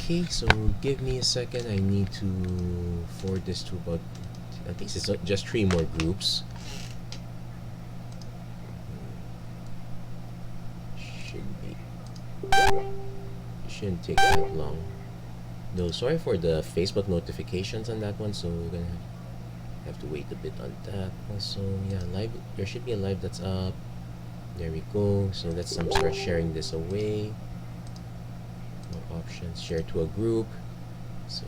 Okay, so give me a second. I need to forward this to about, I think it's just 3 more groups. Shouldn't take that long. No, sorry for the Facebook notifications on that one, so we're gonna have to wait a bit on that. Also, yeah, live. There should be a live that's up. There we go. So let's start sharing this away. More options. Share to a group. So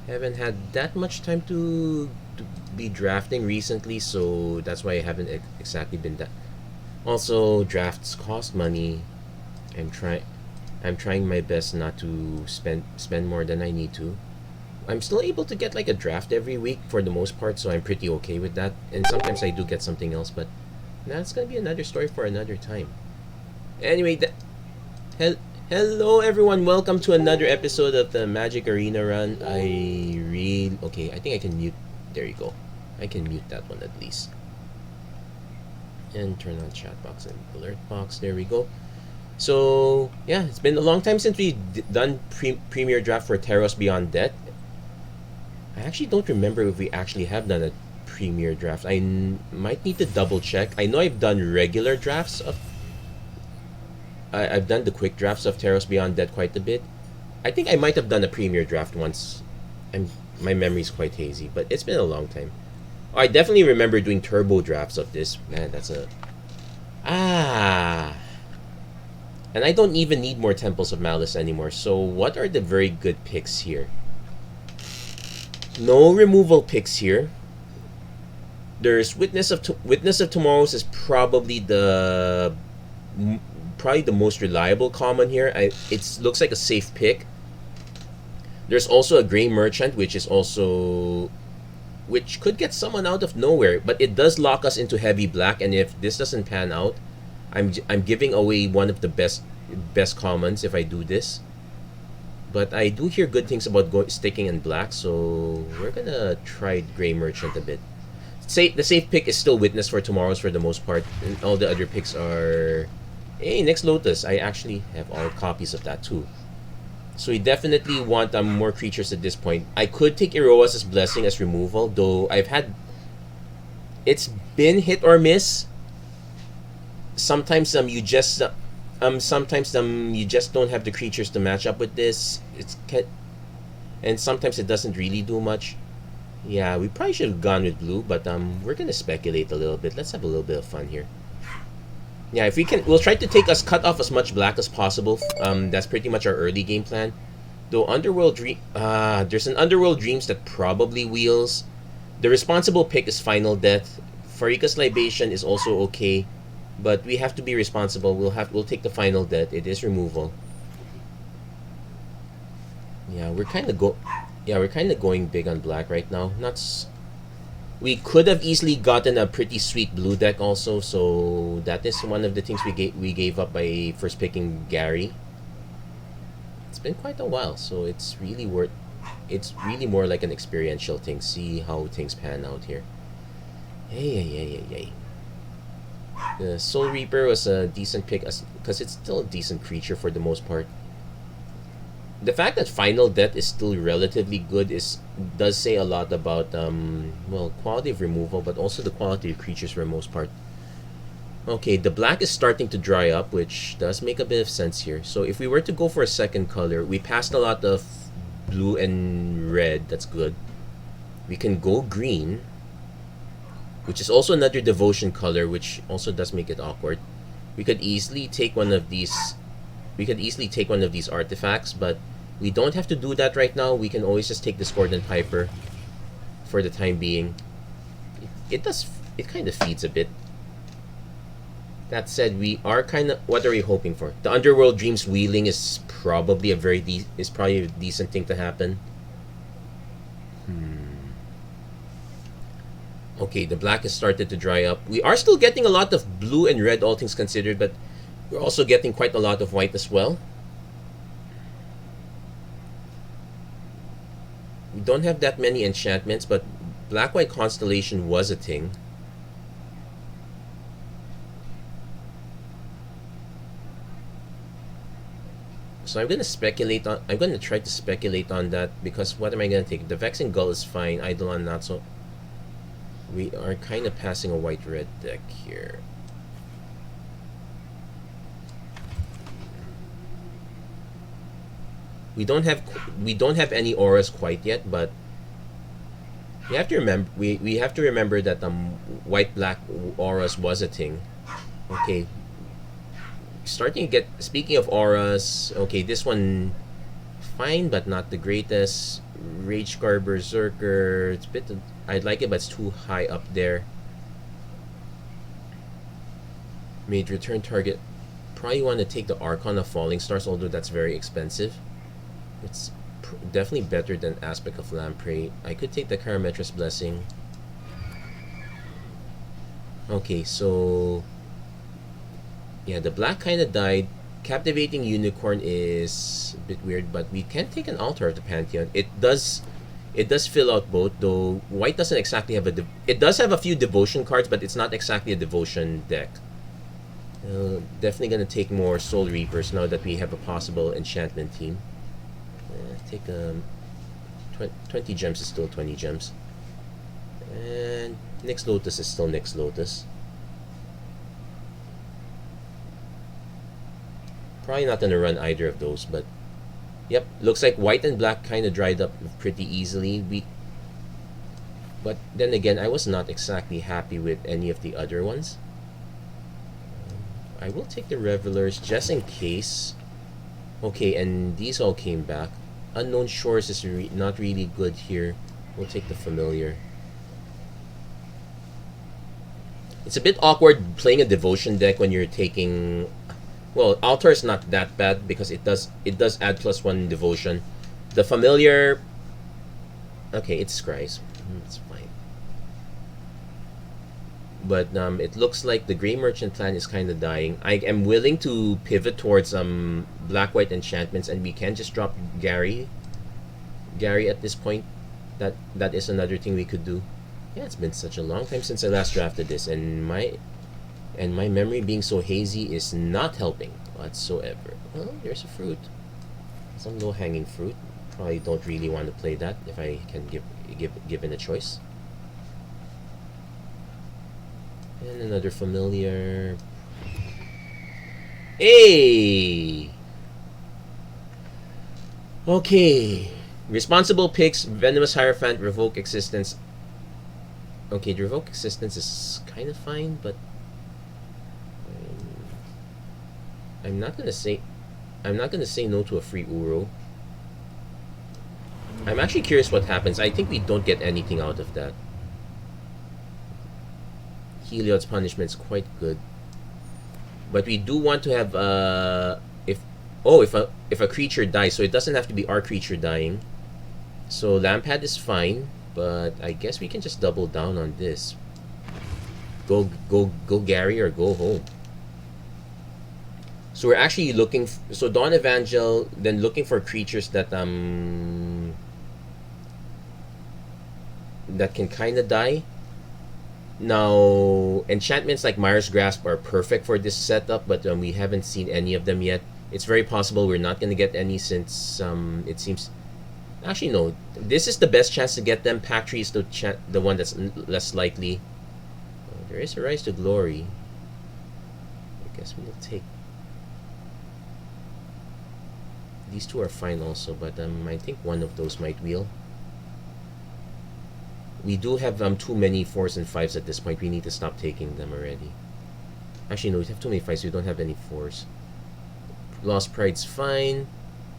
haven't had that much time to be drafting recently, so that's why I haven't exactly been that. Also, drafts cost money. I'm trying my best not to spend more than I need to. I'm still able to get like a draft every week for the most part, so I'm pretty okay with that. And sometimes I do get something else, but that's gonna be another story for another time. Anyway, hello everyone, welcome to another episode of the Magic Arena Run. Okay, I think I can mute. There you go. I can mute that one at least. And turn on chat box and alert box. There we go. So yeah, it's been a long time since we've done Premier Draft for Theros Beyond Death. I actually don't remember if we actually have done a Premier Draft. I might need to double check. I know I've done regular drafts of. I've done the quick drafts of Theros Beyond Death quite a bit. I think I might have done a Premier Draft once. My memory's quite hazy, but it's been a long time. I definitely remember doing turbo drafts of this. Man, that's a... And I don't even need more Temples of Malice anymore. So what are the very good picks here? No removal picks here. There's Witness of Tomorrows is probably the most reliable common here. It looks like a safe pick. There's also a Gray Merchant, which could get someone out of nowhere, but it does lock us into heavy black. And if this doesn't pan out, I'm giving away one of the best commons if I do this. But I do hear good things about sticking in black, so we're gonna try Gray Merchant a bit. The safe pick is still Witness for Tomorrows for the most part, and all the other picks are... Hey, Next Lotus. I actually have all copies of that too. So we definitely want more creatures at this point. I could take Iroas's Blessing as removal, though it's been hit or miss. Sometimes you just don't have the creatures to match up with this. And sometimes it doesn't really do much. Yeah, we probably should have gone with blue, but we're gonna speculate a little bit. Let's have a little bit of fun here. Yeah, if we can, we'll try to cut off as much black as possible. That's pretty much our early game plan. Though there's an Underworld Dreams that probably wheels. The responsible pick is Final Death. Farika's Libation is also okay, but we have to be responsible. We'll take the Final Death. It is removal. Yeah, we're kind of going big on black right now. We could have easily gotten a pretty sweet blue deck also, so that is one of the things we gave up by first picking Gary. It's been quite a while, so it's really more like an experiential thing. See how things pan out here. Hey. The Soul Reaper was a decent pick because it's still a decent creature for the most part. The fact that Final Death is still relatively good does say a lot about quality of removal, but also the quality of creatures for the most part. Okay, the black is starting to dry up, which does make a bit of sense here. So if we were to go for a second color, we passed a lot of blue and red. That's good. We can go green, which is also another devotion color, which also does make it awkward. We could easily take one of these artifacts, but we don't have to do that right now. We can always just take Discordant Piper for the time being. It kind of feeds a bit. That said, what are we hoping for? The Underworld Dreams wheeling is probably a decent thing to happen. Okay, the black has started to dry up. We are still getting a lot of blue and red, all things considered, but we're also getting quite a lot of white as well. We don't have that many enchantments, but Black-White Constellation was a thing. So I'm gonna speculate on. I'm gonna try to speculate on that because what am I gonna take? The Vexing Gull is fine. Eidolon not so. We are kind of passing a white-red deck here. We don't have any auras quite yet, but we have to remember we have to remember that white-black auras was a thing. Okay. Starting to get, speaking of auras, okay, this one fine but not the greatest. Ragecar Berserker, it's a bit, I'd like it but it's too high up there. Made return target, probably want to take the Archon of Falling Stars, although that's very expensive. It's definitely better than Aspect of Lamprey. I could take the Karametra's Blessing. Okay, so yeah, the black kind of died. Captivating Unicorn is a bit weird, but we can take an Altar of the Pantheon. It does fill out both, though white doesn't exactly have it does have a few devotion cards, but it's not exactly a devotion deck. Definitely gonna take more Soul Reapers now that we have a possible enchantment team. Take 20 gems is still 20 gems. And Nyx Lotus is still Nyx Lotus. Probably not gonna run either of those, but yep, looks like white and black kind of dried up pretty easily. But then again, I was not exactly happy with any of the other ones. I will take the Revelers just in case. Okay, and these all came back. Unknown Shores is not really good here. We'll take the Familiar. It's a bit awkward playing a devotion deck when you're taking. Well, Altar is not that bad because it does add +1 devotion. The Familiar, okay, it's Scries. It's fine. But it looks like the Grey Merchant clan is kind of dying. I am willing to pivot towards black-white enchantments, and we can just drop Gary at this point. That is another thing we could do. Yeah, it's been such a long time since I last drafted this, and my memory being so hazy is not helping whatsoever. Well, there's a fruit. Some low-hanging fruit. Probably don't really want to play that if I can given a choice. And another Familiar. Hey! Okay. Responsible picks, Venomous Hierophant, Revoke Existence. Okay, the Revoke Existence is kind of fine, but I'm not gonna say no to a free Uro. I'm actually curious what happens. I think we don't get anything out of that. Heliod's Punishment is quite good, but we do want to have if a creature dies, so it doesn't have to be our creature dying. So Lampad is fine, but I guess we can just double down on this. Go Gary or go home. So we're actually looking. So Dawn Evangel, then looking for creatures that can kind of die. Now, enchantments like Myra's Grasp are perfect for this setup, but we haven't seen any of them yet. It's very possible we're not going to get any since it seems. Actually, no. This is the best chance to get them. Pack Tree is the one that's less likely. There is a Rise to Glory. I guess we'll take. These two are fine also, but I think one of those might wheel. We do have too many 4s and 5s at this point. We need to stop taking them already. Actually, no, we have too many 5s. We don't have any 4s. Lost Pride's fine.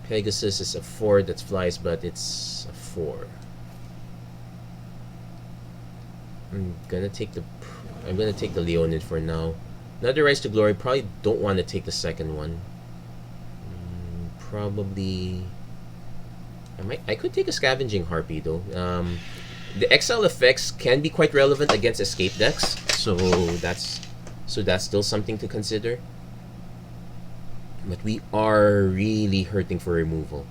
Pegasus is a 4 that flies, but it's a 4. I'm gonna take the Leonid for now. Another Rise to Glory. Probably don't want to take the second one. Probably. I could take a Scavenging Harpy though. The exile effects can be quite relevant against escape decks, so that's still something to consider. But we are really hurting for removal.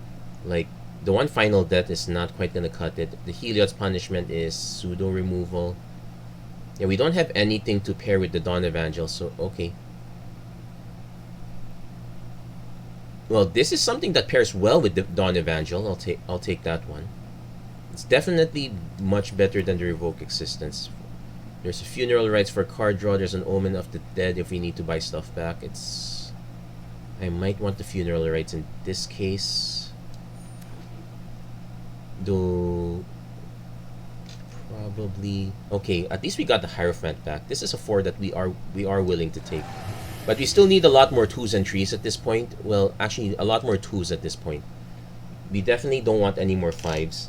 Like, the one Final Death is not quite gonna cut it. The Heliod's Punishment is pseudo removal. Yeah, we don't have anything to pair with the Dawn Evangel, so okay. Well, this is something that pairs well with the Dawn Evangel. I'll take that one. It's definitely much better than the Revoke Existence. There's a Funeral Rites for card draw. There's an Omen of the Dead if we need to buy stuff back. I might want the Funeral Rites in this case. Though... Probably... Okay, at least we got the Hierophant back. This is a 4 that we are willing to take. But we still need a lot more 2s and 3s at this point. Well, actually, a lot more 2s at this point. We definitely don't want any more 5s.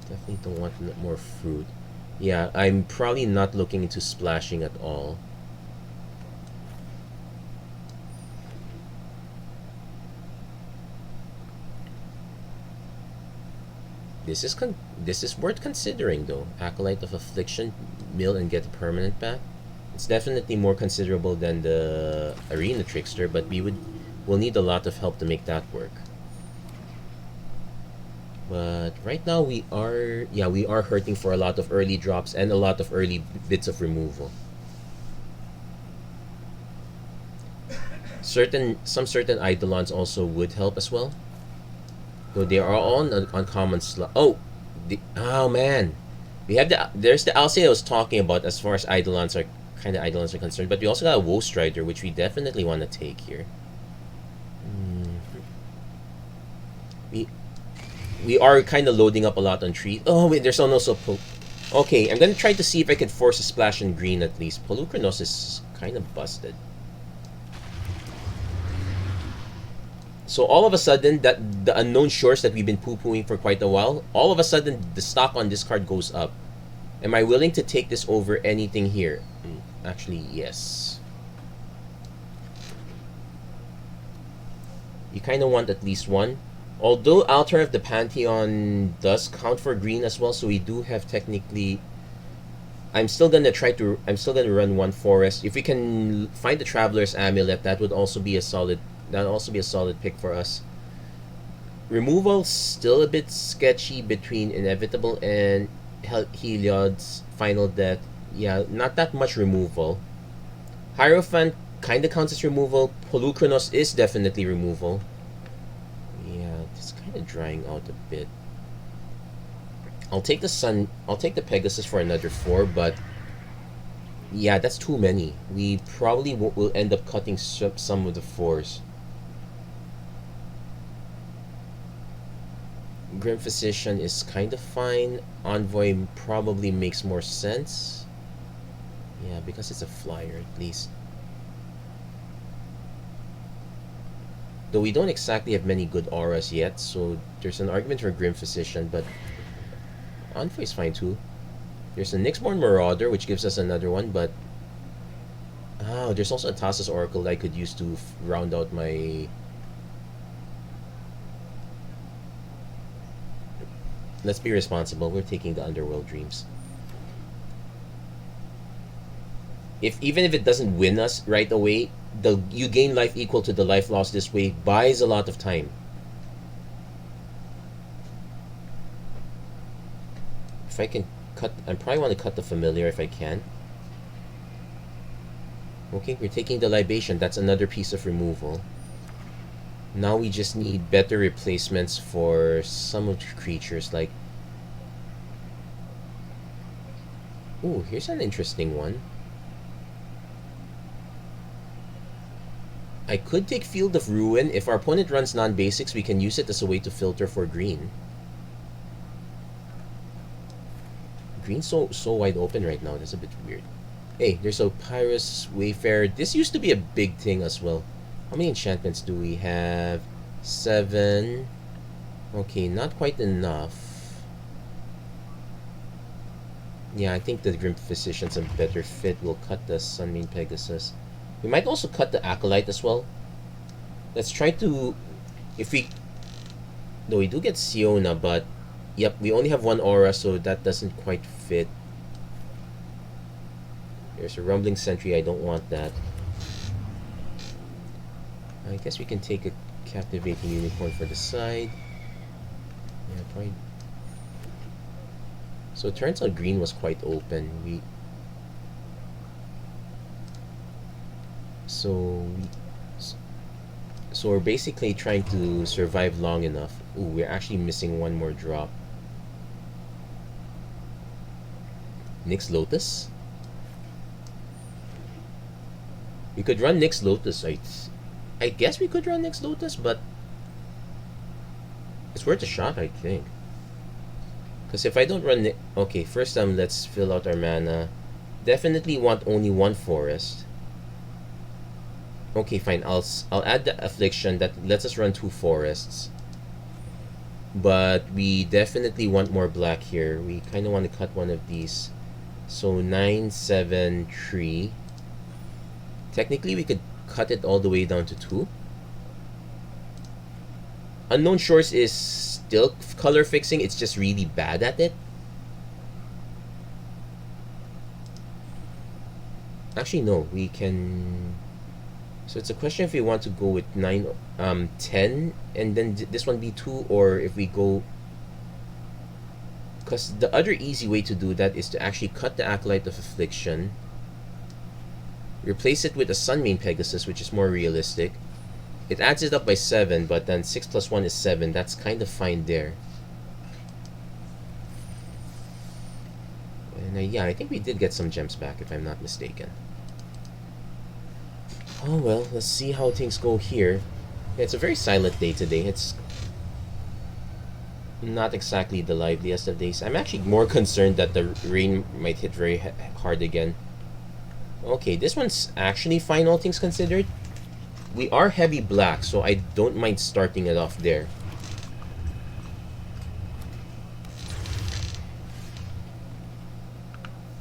Definitely don't want more fruit. Yeah, I'm probably not looking into splashing at all. This is worth considering though. Acolyte of Affliction, mill and get a permanent back. It's definitely more considerable than the Arena Trickster, but we'll need a lot of help to make that work. But right now we are hurting for a lot of early drops and a lot of early bits of removal. Some certain Eidolons also would help as well. Though they are all on uncommon slot. Oh man, there's the Alcei I was talking about as far as Eidolons are concerned. But we also got a Woe Strider, which we definitely want to take here. We are kind of loading up a lot on trees. Oh wait, there's also okay, I'm gonna try to see if I can force a splash in green at least. Polukranos is kind of busted. So all of a sudden, that the Unknown Shores that we've been poo-pooing for quite a while, all of a sudden the stock on this card goes up. Am I willing to take this over anything here? Actually, yes. You kind of want at least one. Although Altar of the Pantheon does count for green as well, so we do have technically... I'm still gonna run one forest. If we can find the Traveler's Amulet, that would also be a solid pick for us. Removal still a bit sketchy between Inevitable and Heliod's Final Death. Yeah, not that much removal. Hierophant kinda counts as removal. Polukranos is definitely removal. Yeah, it's kinda drying out a bit. I'll take the Pegasus for another 4, but yeah, that's too many. We probably will end up cutting some of the 4s. Grim Physician is kind of fine. Envoy probably makes more sense. Yeah, because it's a flyer at least. Though we don't exactly have many good auras yet, so there's an argument for Grim Physician, but Envoy is fine too. There's a Nyxborn Marauder, which gives us another one, but... Oh, there's also a Thassa's Oracle that I could use to round out my... Let's be responsible. We're taking the Underworld Dreams. Even if it doesn't win us right away, you gain life equal to the life lost this way buys a lot of time. If I can cut, I probably want to cut the Familiar if I can. Okay, we're taking the Libation. That's another piece of removal. Now we just need better replacements for some of the creatures, like... Ooh, here's an interesting one. I could take Field of Ruin. If our opponent runs non-basics, we can use it as a way to filter for green. Green's so wide open right now. That's a bit weird. Hey, there's a Pyrus Wayfarer. This used to be a big thing as well. How many enchantments do we have? 7. Okay, not quite enough. Yeah, I think the Grim Physician's a better fit. We'll cut the Sunmane Pegasus. We might also cut the Acolyte as well. Let's try to... No, we do get Siona, but... Yep, we only have one aura, so that doesn't quite fit. There's a Rumbling Sentry. I don't want that. I guess we can take a Captivating Unicorn for the side. Yeah, probably. So it turns out green was quite open. So we're basically trying to survive long enough. Ooh, we're actually missing one more drop. Nyx Lotus? We could run Nyx Lotus. I guess we could run Nyx Lotus, but it's worth a shot, I think. Because if I don't run okay, first let's fill out our mana. Definitely want only one forest. Okay, fine. I'll add the affliction that lets us run 2 forests. But we definitely want more black here. We kind of want to cut one of these. So 9, 7, 3. Technically, we could cut it all the way down to 2. Unknown Shores is still color fixing. It's just really bad at it. Actually, no. We can... So it's a question if we want to go with 9, 10, and then this one be 2, or if we go... Because the other easy way to do that is to actually cut the Acolyte of Affliction, replace it with a Sunmane Pegasus, which is more realistic. It adds it up by 7, but then 6 plus 1 is 7. That's kind of fine there. And yeah, I think we did get some gems back, if I'm not mistaken. Oh well, let's see how things go here. Yeah, it's a very silent day today. It's not exactly the liveliest of days. I'm actually more concerned that the rain might hit very hard again. Okay, this one's actually fine, all things considered. We are heavy black, so I don't mind starting it off there.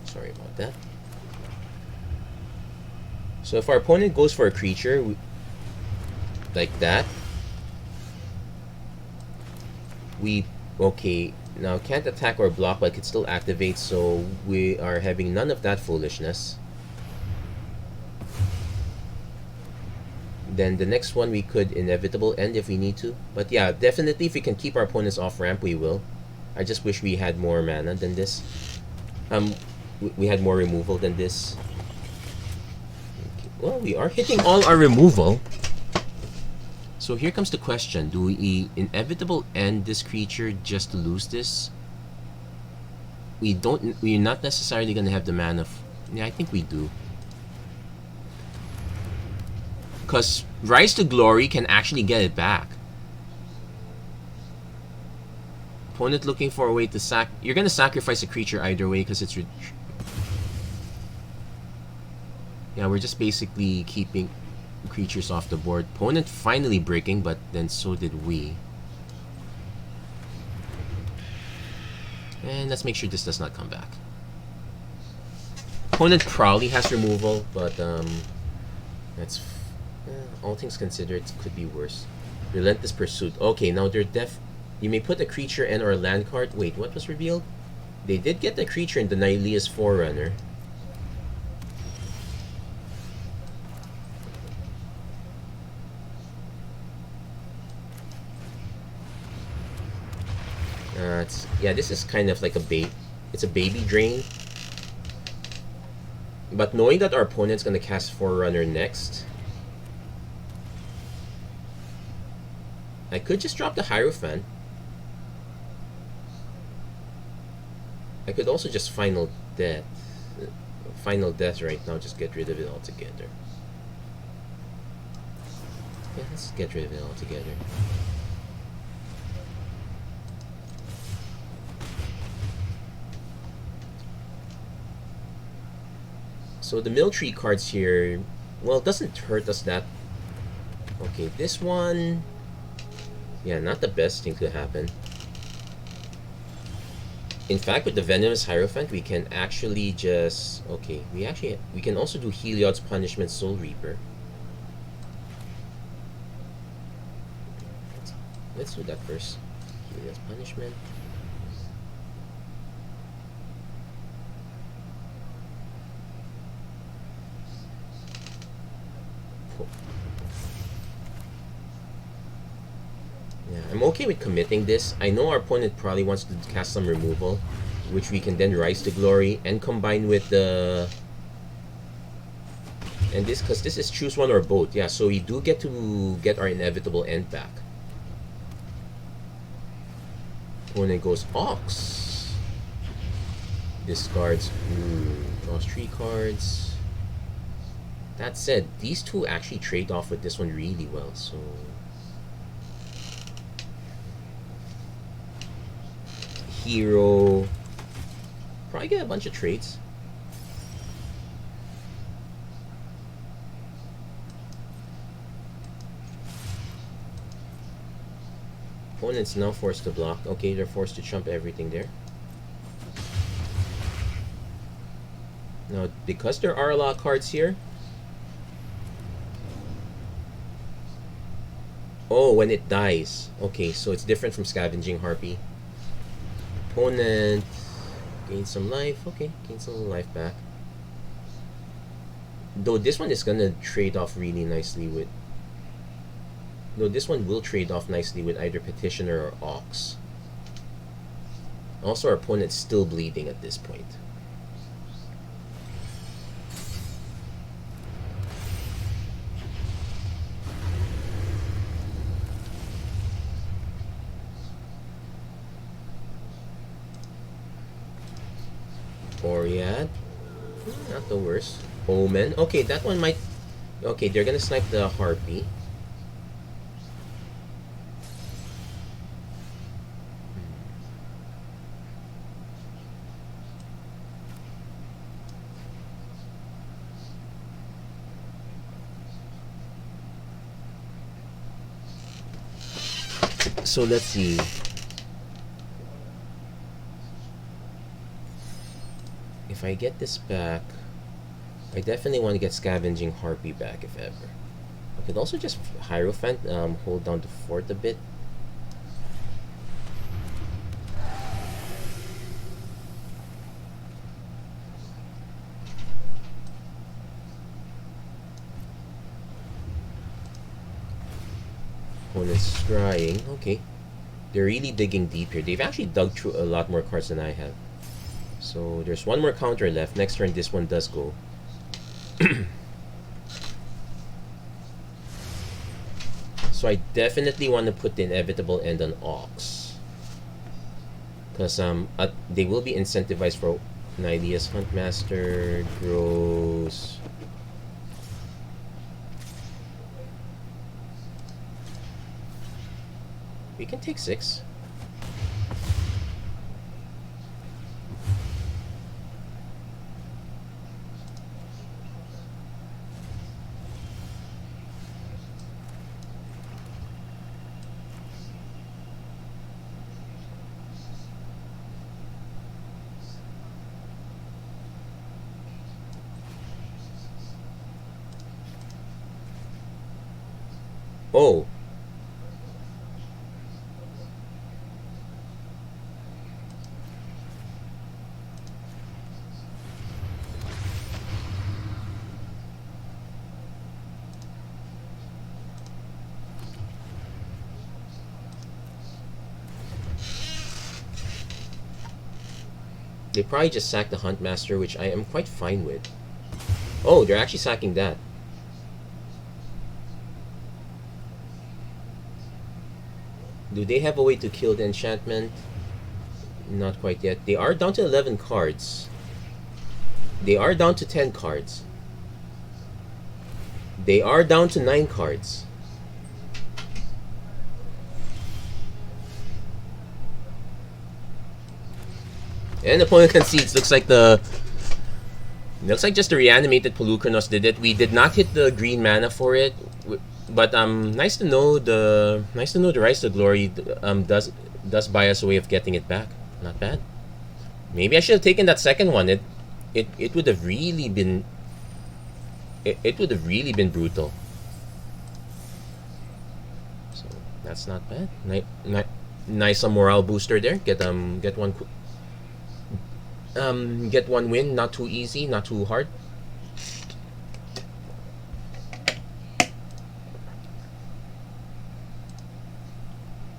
Sorry about that. So if our opponent goes for a creature, like that, we, okay, now can't attack or block, but could still activate, so we are having none of that foolishness. Then the next one we could inevitable end if we need to. But yeah, definitely if we can keep our opponents off ramp, we will. I just wish we had more mana than this. We had more removal than this. Well, we are hitting all our removal. So here comes the question. Do we inevitable end this creature just to lose this? We're not necessarily going to have the mana. Yeah, I think we do. Because Rise to Glory can actually get it back. Opponent looking for a way to You're going to sacrifice a creature either way because it's... Yeah, we're just basically keeping creatures off the board. Opponent finally breaking, but then so did we. And let's make sure this does not come back. Opponent probably has removal, but that's... all things considered, it could be worse. Relentless Pursuit. Okay, now they're you may put a creature and or land card. Wait, what was revealed? They did get the creature in the Nylea's Forerunner. Yeah, this is kind of like a it's a baby drain. But knowing that our opponent's gonna cast Forerunner next, I could just drop the Hierophant. I could also just Final Death right now, just get rid of it altogether. Yeah, let's get rid of it altogether. So the mill tree cards here, well, it doesn't hurt us that. Okay, this one, yeah, not the best thing to happen. In fact, with the Venomous Hierophant, we can actually just... Okay, we can also do Heliod's Punishment, Soul Reaper. Let's do that first. Heliod's Punishment. Yeah, I'm okay with committing this. I know our opponent probably wants to cast some removal, which we can then Rise to Glory and combine with the... And this, because this is choose one or both. Yeah, so we do get to get our inevitable end back. Opponent goes Ox. Discards. Draws 3 cards. That said, these two actually trade off with this one really well, so... Hero. Probably get a bunch of trades. Opponent's now forced to block. Okay, they're forced to chump everything there. Now, because there are a lot of cards here... Oh, when it dies. Okay, so it's different from Scavenging Harpy. Opponent gains some life. Okay, gains some life back. Though this one is gonna trade off really nicely with... No, this one will trade off nicely with either Petitioner or Ox. Also, our opponent's still bleeding at this point. Oriad. Not the worst. Omen. Okay, that one might... Okay, they're gonna snipe the Harpy. So let's see. If I get this back, I definitely want to get Scavenging Harpy back if ever. I could also just Hierophant, hold down the fort a bit. Opponent's scrying. Okay. They're really digging deep here. They've actually dug through a lot more cards than I have. So there's one more counter left. Next turn this one does go. So I definitely want to put the inevitable end on Ox. Because they will be incentivized for Nylea's Huntmaster, grows. We can take 6. Oh. They probably just sacked the Huntmaster, which I am quite fine with. Oh, they're actually sacking that. Do they have a way to kill the enchantment? Not quite yet. They are down to 11 cards. They are down to 10 cards. They are down to 9 cards. And the opponent concedes. Looks like just the reanimated Polukranos did it. We did not hit the green mana for it. But nice to know the Rise to Glory does buy us a way of getting it back. Not bad. Maybe I should have taken that second one. It would have really been brutal. So that's not bad. Nice morale booster there. Get one win. Not too easy. Not too hard.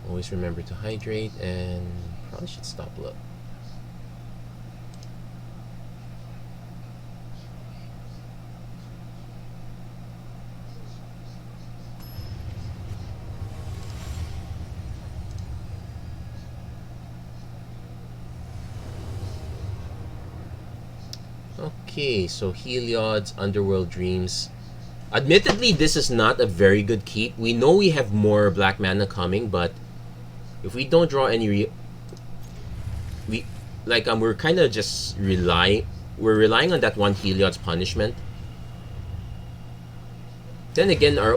Always remember to hydrate, and probably should stop look. Okay, so Heliod's Underworld Dreams. Admittedly, this is not a very good keep. We know we have more black mana coming, but if we don't draw any, we're kind of just we're relying on that one Heliod's Punishment. Then again, I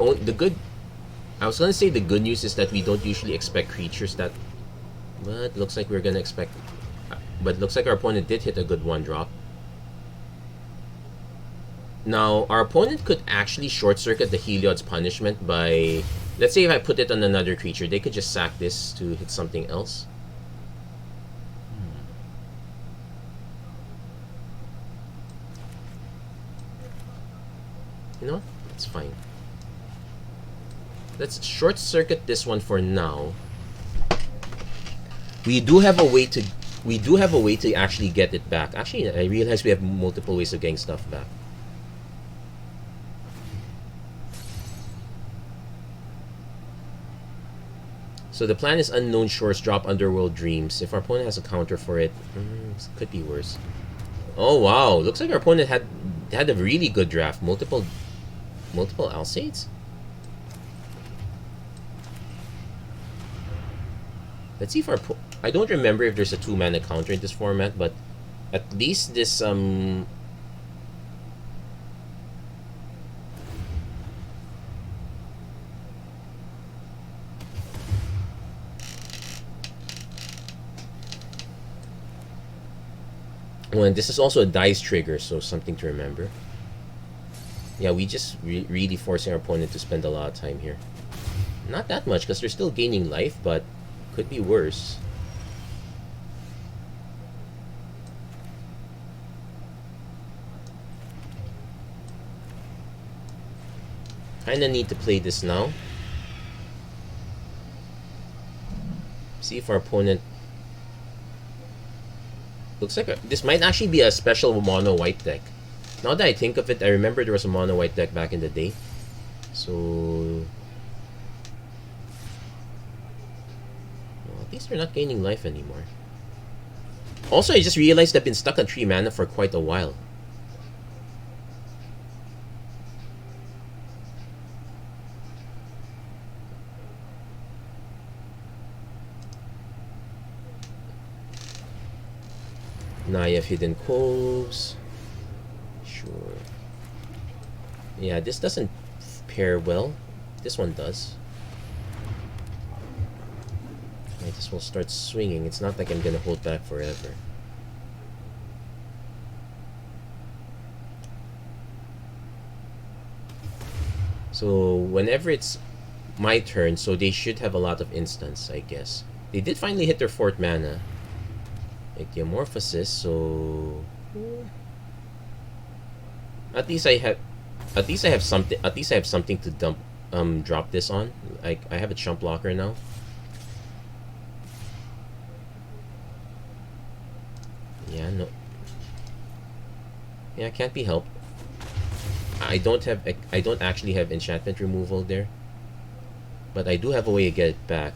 was gonna say the good news is that we don't usually expect creatures that, but looks like we're gonna expect. But looks like our opponent did hit a good 1-drop. Now, our opponent could actually short-circuit the Heliod's Punishment by... Let's say if I put it on another creature, they could just sack this to hit something else. You know, it's fine. Let's short-circuit this one for now. We do have a way to actually get it back. Actually, I realize we have multiple ways of getting stuff back. So the plan is Unknown Shores, drop Underworld Dreams. If our opponent has a counter for it, it could be worse. Oh wow, looks like our opponent had a really good draft. Multiple Alsaids? Let's see if our I don't remember if there's a 2-mana counter in this format, but at least this well, and this is also a dice trigger, so something to remember. Yeah, we just really forcing our opponent to spend a lot of time here. Not that much, because they're still gaining life, but could be worse. Kinda need to play this now. See if our opponent... Looks like this might actually be a special mono white deck. Now that I think of it, I remember there was a mono white deck back in the day. So... well, at least they're not gaining life anymore. Also, I just realized I've been stuck on 3 mana for quite a while. Naya of Hidden Coves. Sure. Yeah, this doesn't pair well. This one does. Might as well start swinging. It's not like I'm gonna hold back forever. So whenever it's my turn, so they should have a lot of instants, I guess. They did finally hit their 4th mana. Ectomorphosis, so at least I have something to drop this on. I have a chump blocker now. Yeah, no. Yeah, can't be helped. I don't actually have enchantment removal there. But I do have a way to get it back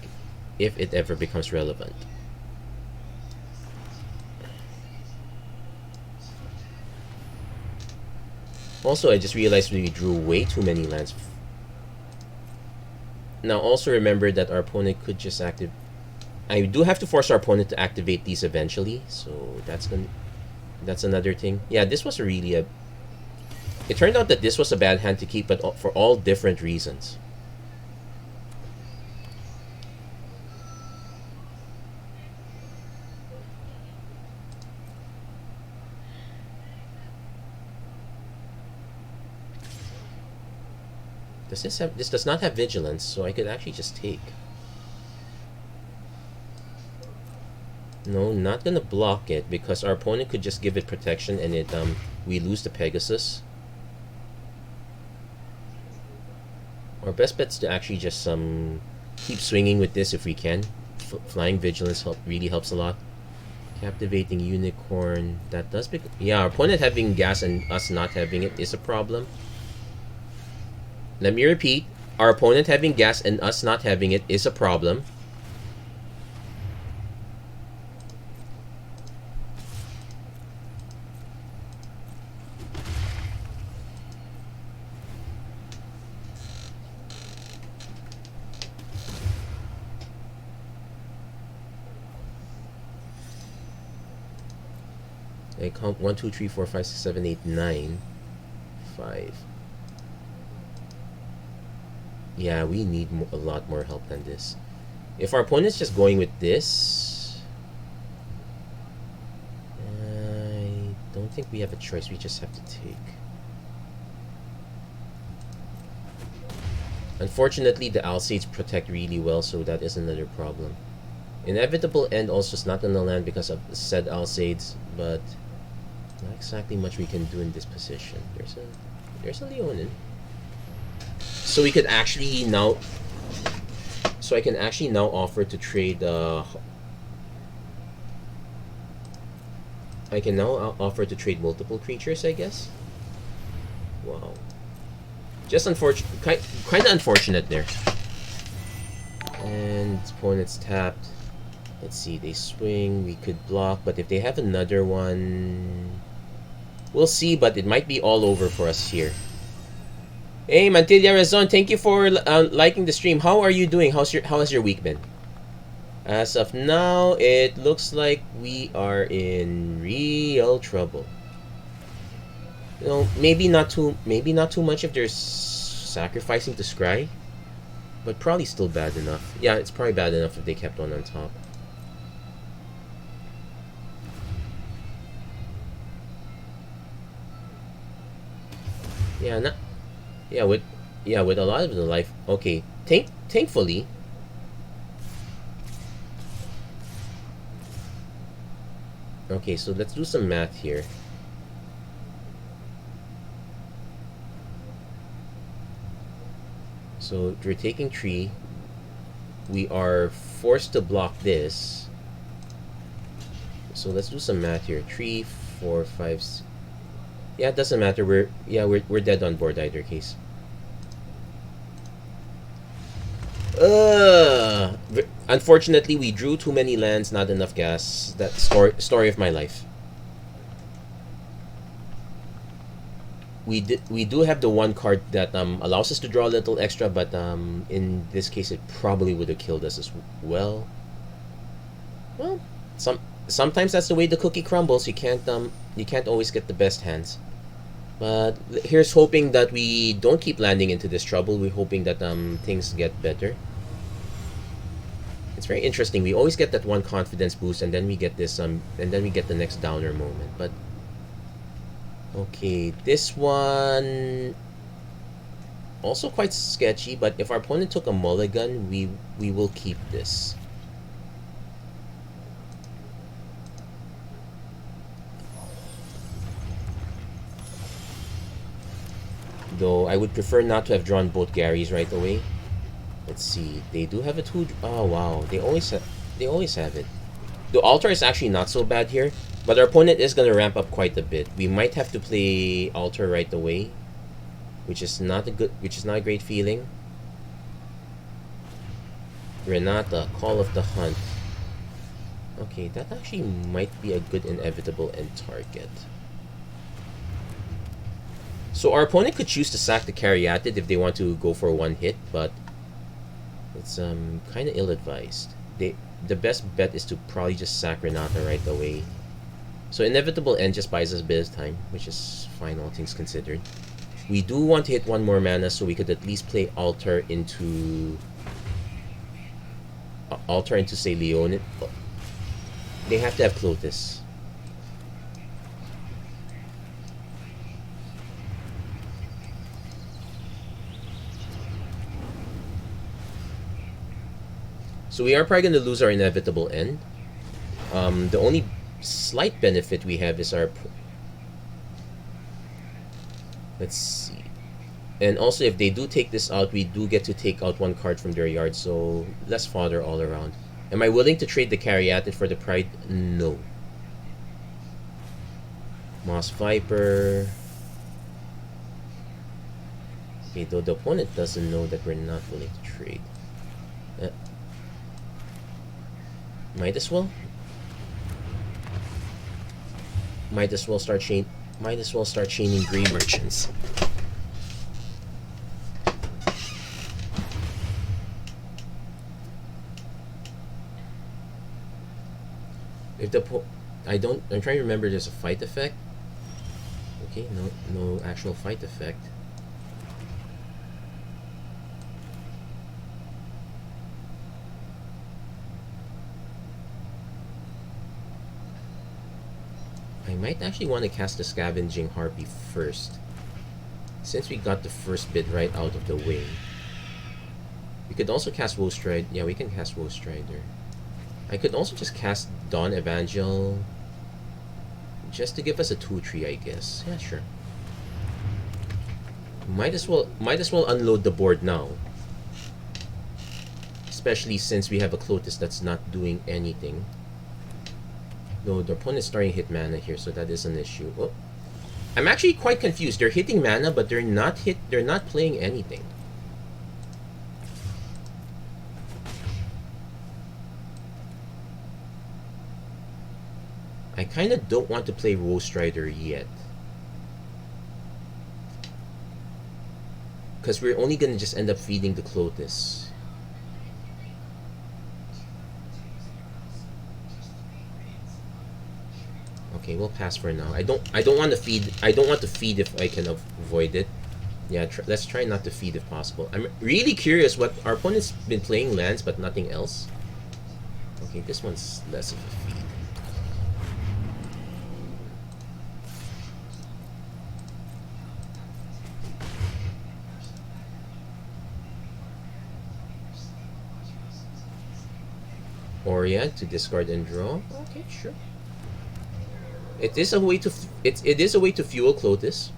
if it ever becomes relevant. Also, I just realized we drew way too many lands. Now, also remember that our opponent could just activate... I do have to force our opponent to activate these eventually, so that's another thing. Yeah, this was really a... It turned out that this was a bad hand to keep, but for all different reasons. This does not have vigilance, so I could actually just take. No, not gonna block it because our opponent could just give it protection and we lose the Pegasus. Our best bet's to actually just keep swinging with this if we can. Flying Vigilance really helps a lot. Captivating Unicorn, that does yeah, our opponent having gas and us not having it is a problem. Let me repeat, our opponent having gas and us not having it is a problem. I count 1, 2, 3, 4, 5, 6, 7, 8, 9. 5. Yeah, we need a lot more help than this. If our opponent's just going with this, I don't think we have a choice. We just have to take. Unfortunately, the Alsades protect really well, so that is another problem. Inevitable End also is not gonna land because of said Alsades, but not exactly much we can do in this position. There's a Leonin. So we could actually now... So I can actually now offer to trade... I can now offer to trade multiple creatures, I guess? Wow. Just unfortunate... Kind of unfortunate there. And opponent's tapped. Let's see, they swing, we could block, but if they have another one... We'll see, but it might be all over for us here. Hey, Mantilla Razon, thank you for liking the stream. How are you doing? How has your week been? As of now, it looks like we are in real trouble. You know, maybe not too much if they're sacrificing to Scry, but probably still bad enough. Yeah, it's probably bad enough if they kept on top. Yeah, with a lot of the life. Okay, thankfully. Okay, so let's do some math here. So if we're taking 3, we are forced to block this. So let's do some math here. 3, 4, 5. Yeah, it doesn't matter. We're dead on board either case. Unfortunately, we drew too many lands, not enough gas. That story of my life. We do have the one card that allows us to draw a little extra, but in this case, it probably would have killed us as well. Well, sometimes that's the way the cookie crumbles. You can't always get the best hands. But here's hoping that we don't keep landing into this trouble. We're hoping that things get better. It's very interesting. We always get that one confidence boost, and then we get this and then we get the next downer moment. But okay, this one also quite sketchy. But if our opponent took a mulligan, we will keep this. Though I would prefer not to have drawn both Garys right away. Let's see. They do have a 2. Oh wow, they always have it. The altar is actually not so bad here, but our opponent is gonna ramp up quite a bit. We might have to play altar right away, which is not a great feeling. Renata, Call of the Hunt. Okay, that actually might be a good inevitable end target. So our opponent could choose to sack the Caryatid if they want to go for one hit, but it's kind of ill-advised. The best bet is to probably just sack Renata right away. So Inevitable End just buys us a bit of time, which is fine, all things considered. We do want to hit one more mana, so we could at least play Altar into say Leonin. They have to have Clotis. So we are probably going to lose our Inevitable End. The only slight benefit we have is our... Let's see. And also, if they do take this out, we do get to take out one card from their yard, so less fodder all around. Am I willing to trade the Caryatid for the Pride? No. Moss Viper. Okay, though the opponent doesn't know that we're not willing to trade. Might as well start chaining Grey Merchants. I'm trying to remember there's a fight effect. Okay, no actual fight effect. I might actually want to cast the Scavenging Harpy first. Since we got the first bit right out of the way. We could also cast Woe Strider. Yeah, we can cast Woe Strider. I could also just cast Dawn Evangel. Just to give us a 2-3, I guess. Yeah, sure. Might as well unload the board now. Especially since we have a Clotis that's not doing anything. Though the opponent's starting to hit mana here, so that is an issue. Oh. I'm actually quite confused. They're hitting mana, but they're not playing anything. I kind of don't want to play Woe Strider yet. Because we're only going to just end up feeding the Clotis. Okay, we'll pass for now. I don't want to feed. I don't want to feed if I can avoid it. Yeah, let's try not to feed if possible. I'm really curious what our opponent's been playing lands, but nothing else. Okay, this one's less of a feed. Orient to discard and draw. Okay, sure. It is a way to it is a way to fuel Clotis.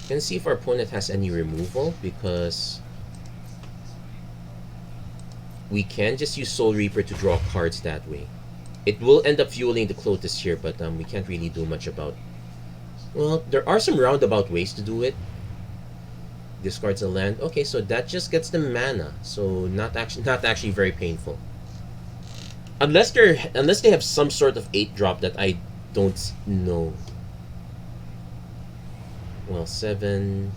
Can see if our opponent has any removal, because we can just use Soul Reaper to draw cards that way. It will end up fueling the Clotis here, but we can't really do much about. Well, there are some roundabout ways to do it. Discards a land. Okay, so that just gets the mana, so not actually very painful. Unless they have some sort of 8-drop that I don't know. Well, 7.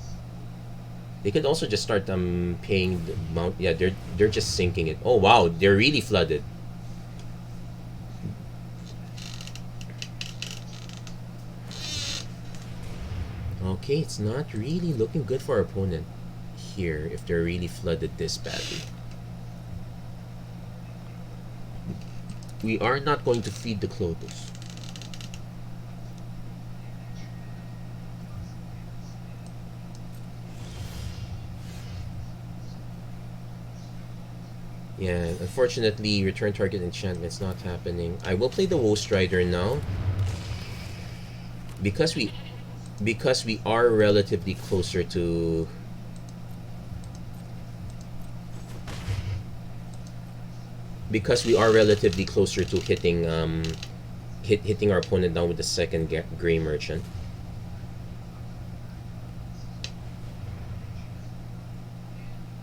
They could also just start paying the mount. Yeah, they're just sinking it. Oh wow, they're really flooded. Okay, it's not really looking good for our opponent here if they're really flooded this badly. We are not going to feed the Clotis. Yeah, unfortunately, return target enchantment's not happening. I will play the Woe Strider now. Because we are relatively closer to hitting hitting our opponent down with the second Grey Merchant.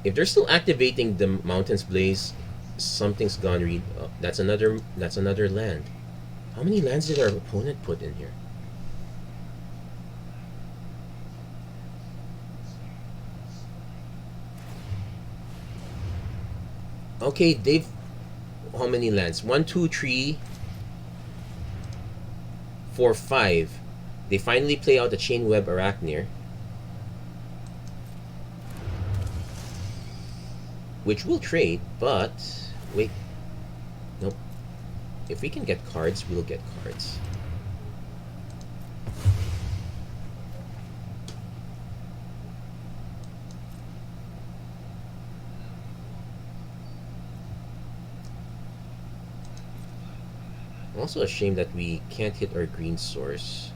If they're still activating the Mountain's Blaze, something's gone. That's another land. How many lands did our opponent put in here? Okay, they've... How many lands? 1, 2, 3, 4, 5. They finally play out the Chain Web Arachnir, which will trade, but... Wait. Nope. If we can get cards, we'll get cards. I'm also ashamed that we can't hit our green source.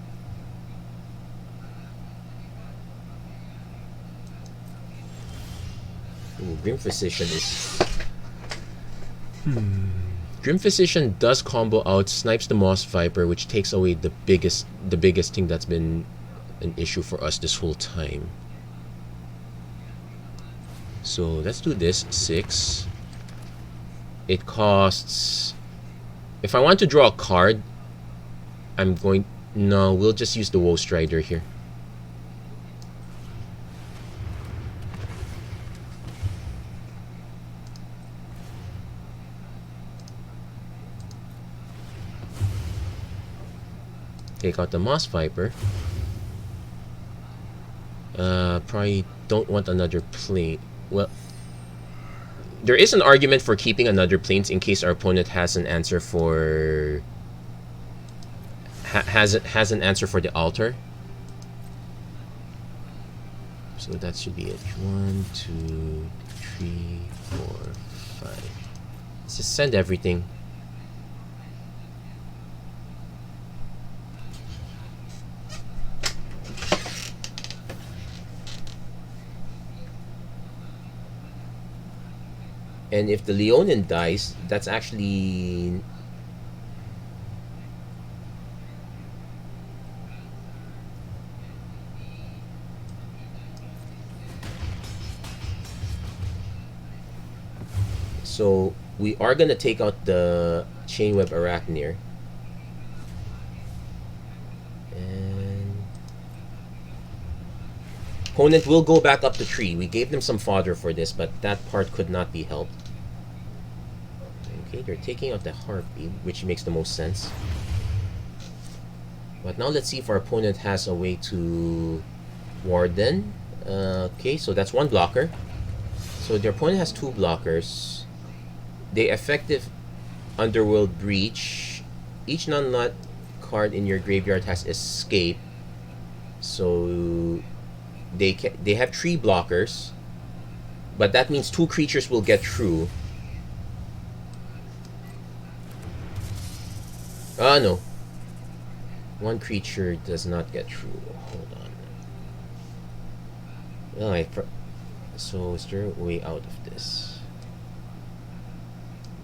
Ooh, Grim Physician is... Grim Physician does combo out, snipes the Moss Viper, which takes away the biggest thing that's been an issue for us this whole time. So let's do this. 6. It costs... If I want to draw a card, I'm going... No, we'll just use the Woe Strider here. Take out the Moss Viper. Probably don't want another plane. Well, there is an argument for keeping another planes in case our opponent has an answer for has an answer for the altar. So that should be it. 1, 2, 3, 4, 5. Let's just send everything. And if the Leonin dies, that's actually... So we are going to take out the Chainweb Arachneer. And opponent will go back up the tree. We gave them some fodder for this, but that part could not be helped. Okay, they're taking out the Harpy, which makes the most sense. But now let's see if our opponent has a way to Warden. Okay, so that's one blocker. So their opponent has 2 blockers. They effective Underworld Breach. Each non-lot card in your graveyard has escape. So they have 3 blockers. But that means 2 creatures will get through. Ah, no. 1 creature does not get through. Hold on. Oh, so is there a way out of this?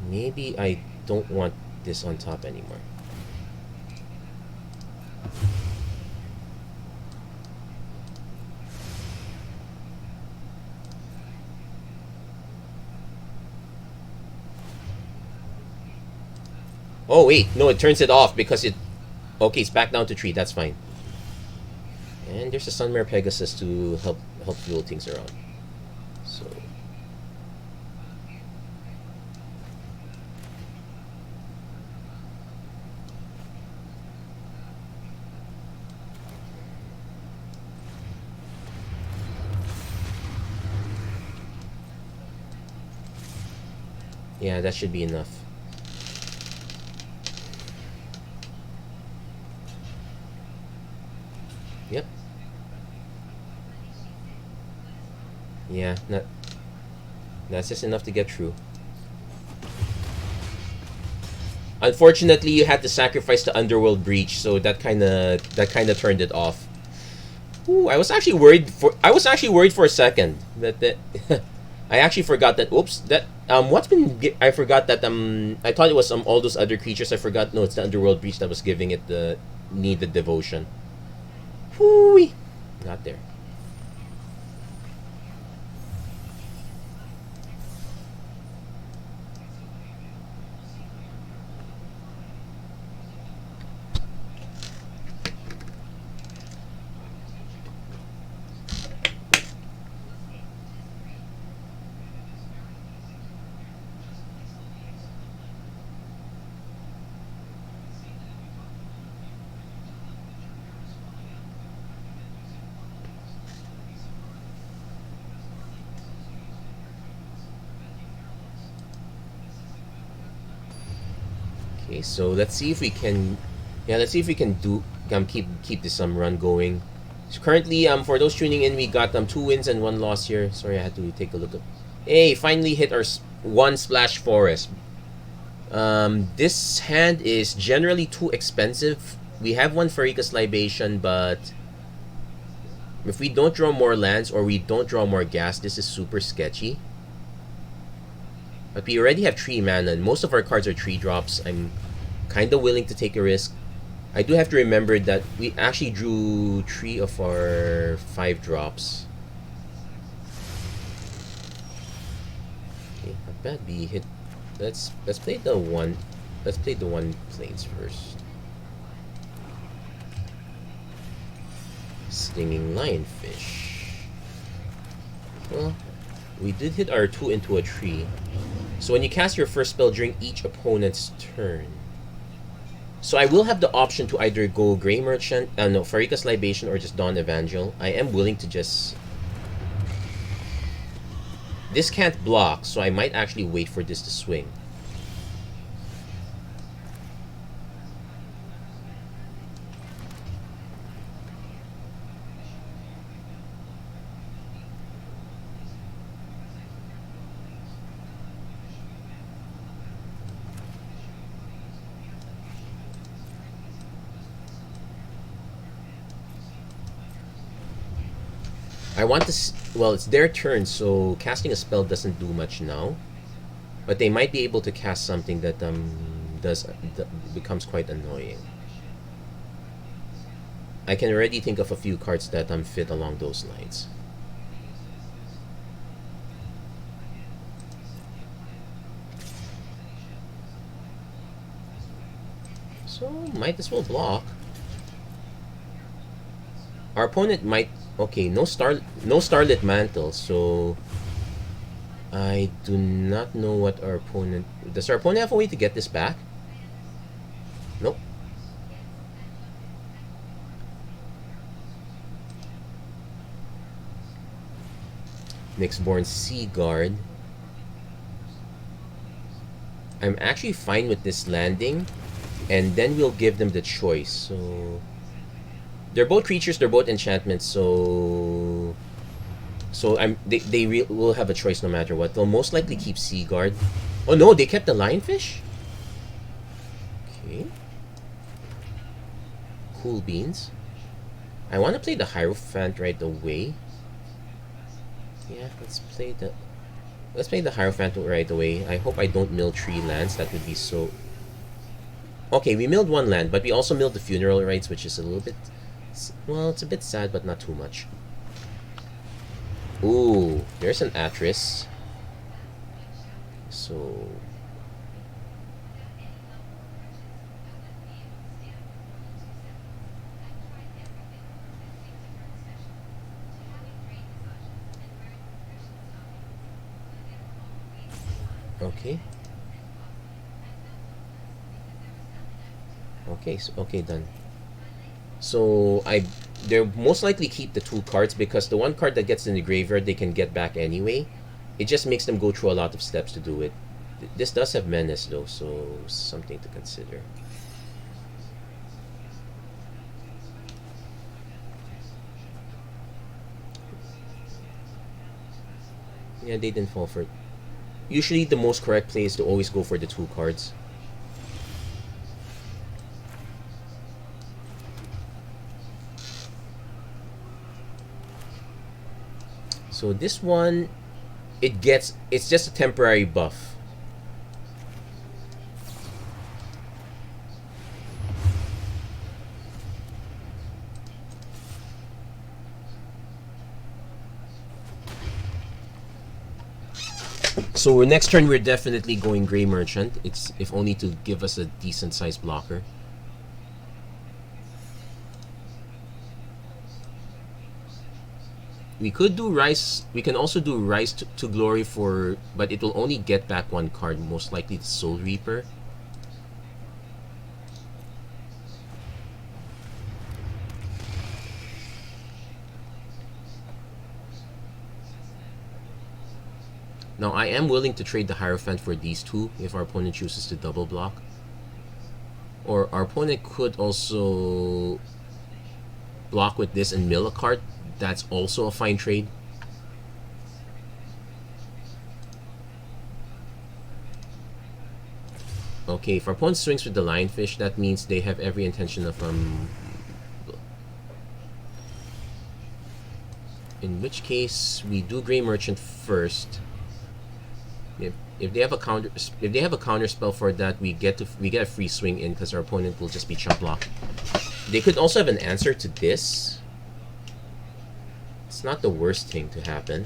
Maybe I don't want this on top anymore. Oh wait, no, it turns it off because it... Okay, it's back down to 3, that's fine. And there's a Sunmare Pegasus to help fuel things around. So... yeah, that should be enough. Yep. Yeah, that's just enough to get through. Unfortunately, you had to sacrifice the Underworld Breach, so that kind of turned it off. Ooh, I was actually worried for a second that I actually forgot that. Oops, that I forgot that I thought it was all those other creatures. I forgot. No, it's the Underworld Breach that was giving it the needed devotion. Whoo! Got there. Okay, so let's see if we can, keep this run going. So currently, for those tuning in, we got 2 wins and 1 loss here. Sorry, I had to take a look at. Hey, finally hit our 1 Splash Forest. This hand is generally too expensive. We have 1 Farika's Libation, but if we don't draw more lands or we don't draw more gas, this is super sketchy. But we already have 3 mana, and most of our cards are 3 drops. I'm kind of willing to take a risk. I do have to remember that we actually drew 3 of our 5 drops. Okay, not bad. We hit. Let's play the one. Let's play the 1 planes first. Stinging Lionfish. Well, we did hit our 2 into a tree. So when you cast your first spell during each opponent's turn. So I will have the option to either go Grey Merchant, no, Farika's Libation, or just Dawn Evangel. I am willing to just... This can't block, so I might actually wait for this to swing. I want to... Well, it's their turn, so casting a spell doesn't do much now. But they might be able to cast something that becomes quite annoying. I can already think of a few cards that fit along those lines. So, might as well block. Our opponent might... Okay, no Starlit Mantle, so... I do not know what our opponent... Does our opponent have a way to get this back? Nope. Nyxborn Seaguard. I'm actually fine with this landing, and then we'll give them the choice. So they're both creatures, they're both enchantments, so they will have a choice no matter what. They'll most likely keep Seaguard. Oh no, they kept the Lionfish? Okay. Cool beans. I want to play the Hierophant right away. Yeah, let's play the Hierophant right away. I hope I don't mill 3 lands. That would be so... Okay, we milled 1 land, but we also milled the Funeral Rites, which is a little bit... Well, it's a bit sad, but not too much. Ooh, there's an Atris. So... Okay. Okay, done. So they'll most likely keep the 2 cards because the 1 card that gets in the graveyard they can get back anyway. It just makes them go through a lot of steps to do it. This does have Menace though, so something to consider. Yeah, they didn't fall for it. Usually the most correct play is to always go for the 2 cards. So this one, it's just a temporary buff. So next turn we're definitely going Grey Merchant. It's if only to give us a decent sized blocker. We could do Rise. We can also do Rise to Glory but it will only get back 1 card, most likely the Soul Reaper. Now I am willing to trade the Hierophant for these 2 if our opponent chooses to double block. Or our opponent could also block with this and mill a card. That's also a fine trade. Okay, if our opponent swings with the Lionfish, that means they have every intention of in which case we do Grey Merchant first. If they have a counter spell for that, we get a free swing in because our opponent will just be chump block. They could also have an answer to this. It's not the worst thing to happen.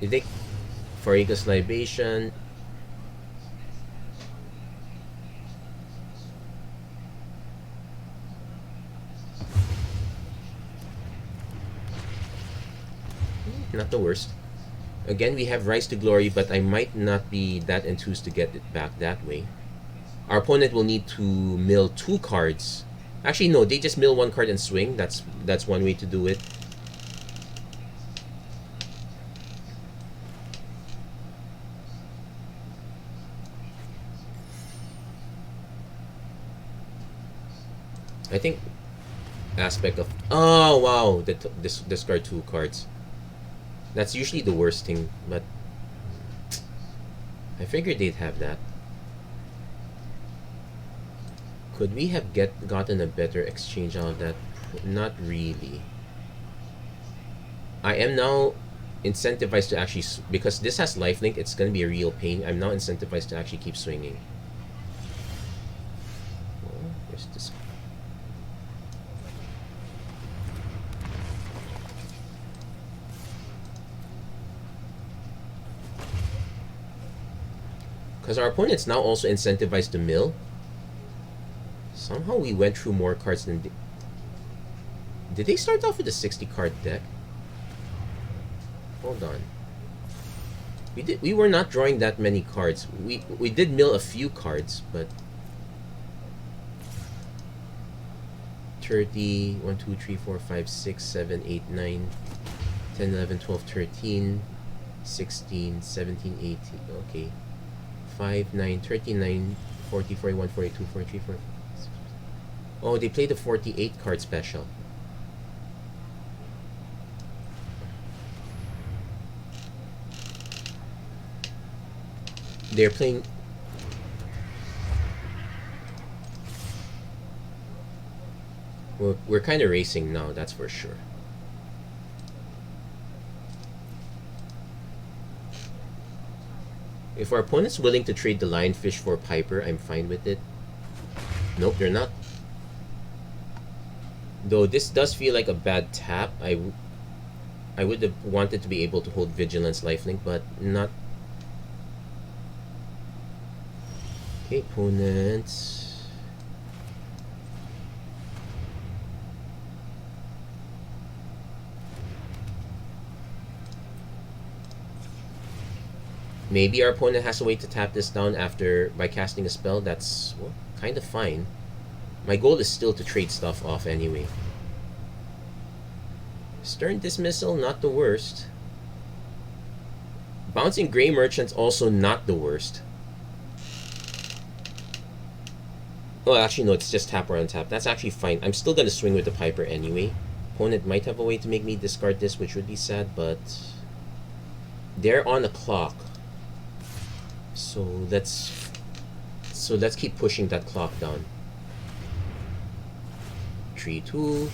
If they Farika's Libation. Not the worst. Again, we have Rise to Glory, but I might not be that enthused to get it back that way. Our opponent will need to mill 2 cards. Actually, no, they just mill 1 card and swing. That's one way to do it. I think aspect of, oh wow, this discard 2 cards. That's usually the worst thing, but I figured they'd have that. Could we have gotten a better exchange out of that? Not really. I am now incentivized to actually, because this has lifelink, it's going to be a real pain. I'm now incentivized to actually keep swinging. Oh, there's this. Because our opponent's now also incentivized to mill. Somehow we went through more cards than... Did they start off with a 60 card deck? Hold on. We were not drawing that many cards. We did mill a few cards, but 30, 1, 2, 3, 4, 5, 6, 7, 8, 9, 10, 11, 12, 13, 16, 17, 18. Okay. 5, 9, 39, 40, 41, 42, 43, 44. Oh, they played the 48 card special. They're playing... We're kind of racing now, that's for sure. If our opponent's willing to trade the Lionfish for Piper, I'm fine with it. Nope, they're not. Though this does feel like a bad tap. I would have wanted to be able to hold Vigilance Lifelink, but not. Okay, opponent. Maybe our opponent has a way to tap this down by casting a spell. That's, well, kind of fine. My goal is still to trade stuff off anyway. Stern Dismissal, not the worst. Bouncing Grey Merchant's also not the worst. Oh, actually, no, it's just tap or untap. That's actually fine. I'm still going to swing with the Piper anyway. Opponent might have a way to make me discard this, which would be sad, but they're on the clock. So let's keep pushing that clock down. 3-2.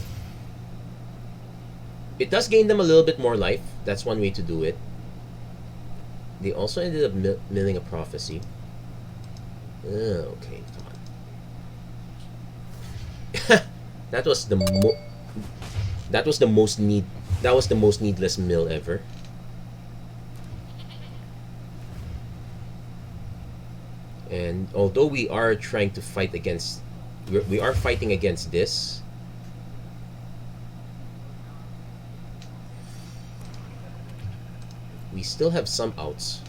It does gain them a little bit more life. That's one way to do it. They also ended up milling a Prophecy. Okay, come on. That was the most needless mill ever. And although we are trying to fight against, we are fighting against this. We still have some outs.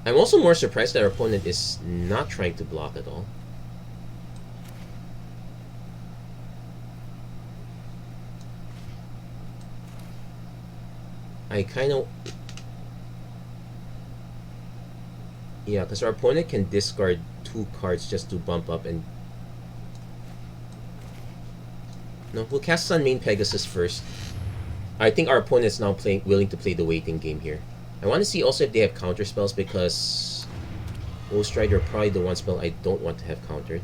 I'm also more surprised that our opponent is not trying to block at all. I kind of... Yeah, because our opponent can discard 2 cards just to bump up and... No, we'll cast Sun Main Pegasus first. I think our opponent is now willing to play the waiting game here. I want to see also if they have counter spells, because Ghost Rider are probably the one spell I don't want to have countered.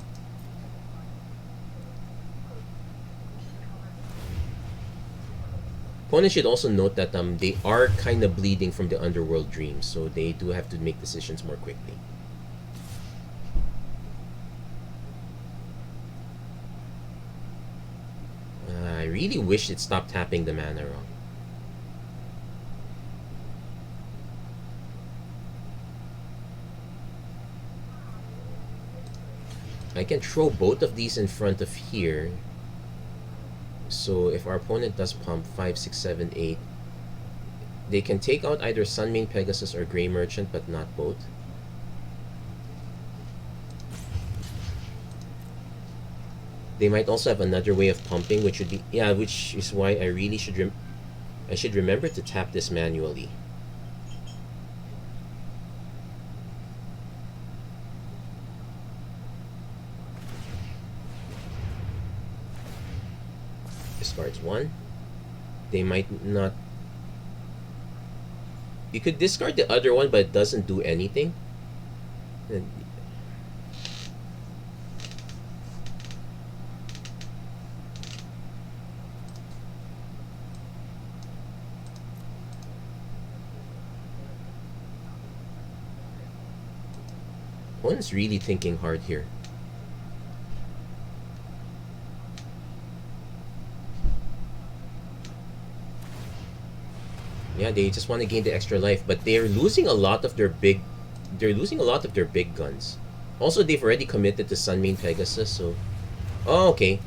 Opponent should also note that they are kind of bleeding from the Underworld Dream, so they do have to make decisions more quickly. I really wish it stopped tapping the mana wrong. I can throw both of these in front of here. So if our opponent does pump 5, 6, 7, 8, they can take out either Sunmane Pegasus or Grey Merchant, but not both. They might also have another way of pumping, which would be, yeah, which is why I really should I should remember to tap this manually. Discards one. They might not. You could discard the other one, but it doesn't do anything. And one's really thinking hard here. Yeah, they just want to gain the extra life, but they're losing a lot of their big. They're losing a lot of their big guns. Also, they've already committed to Sunmane Pegasus, so. Oh, okay.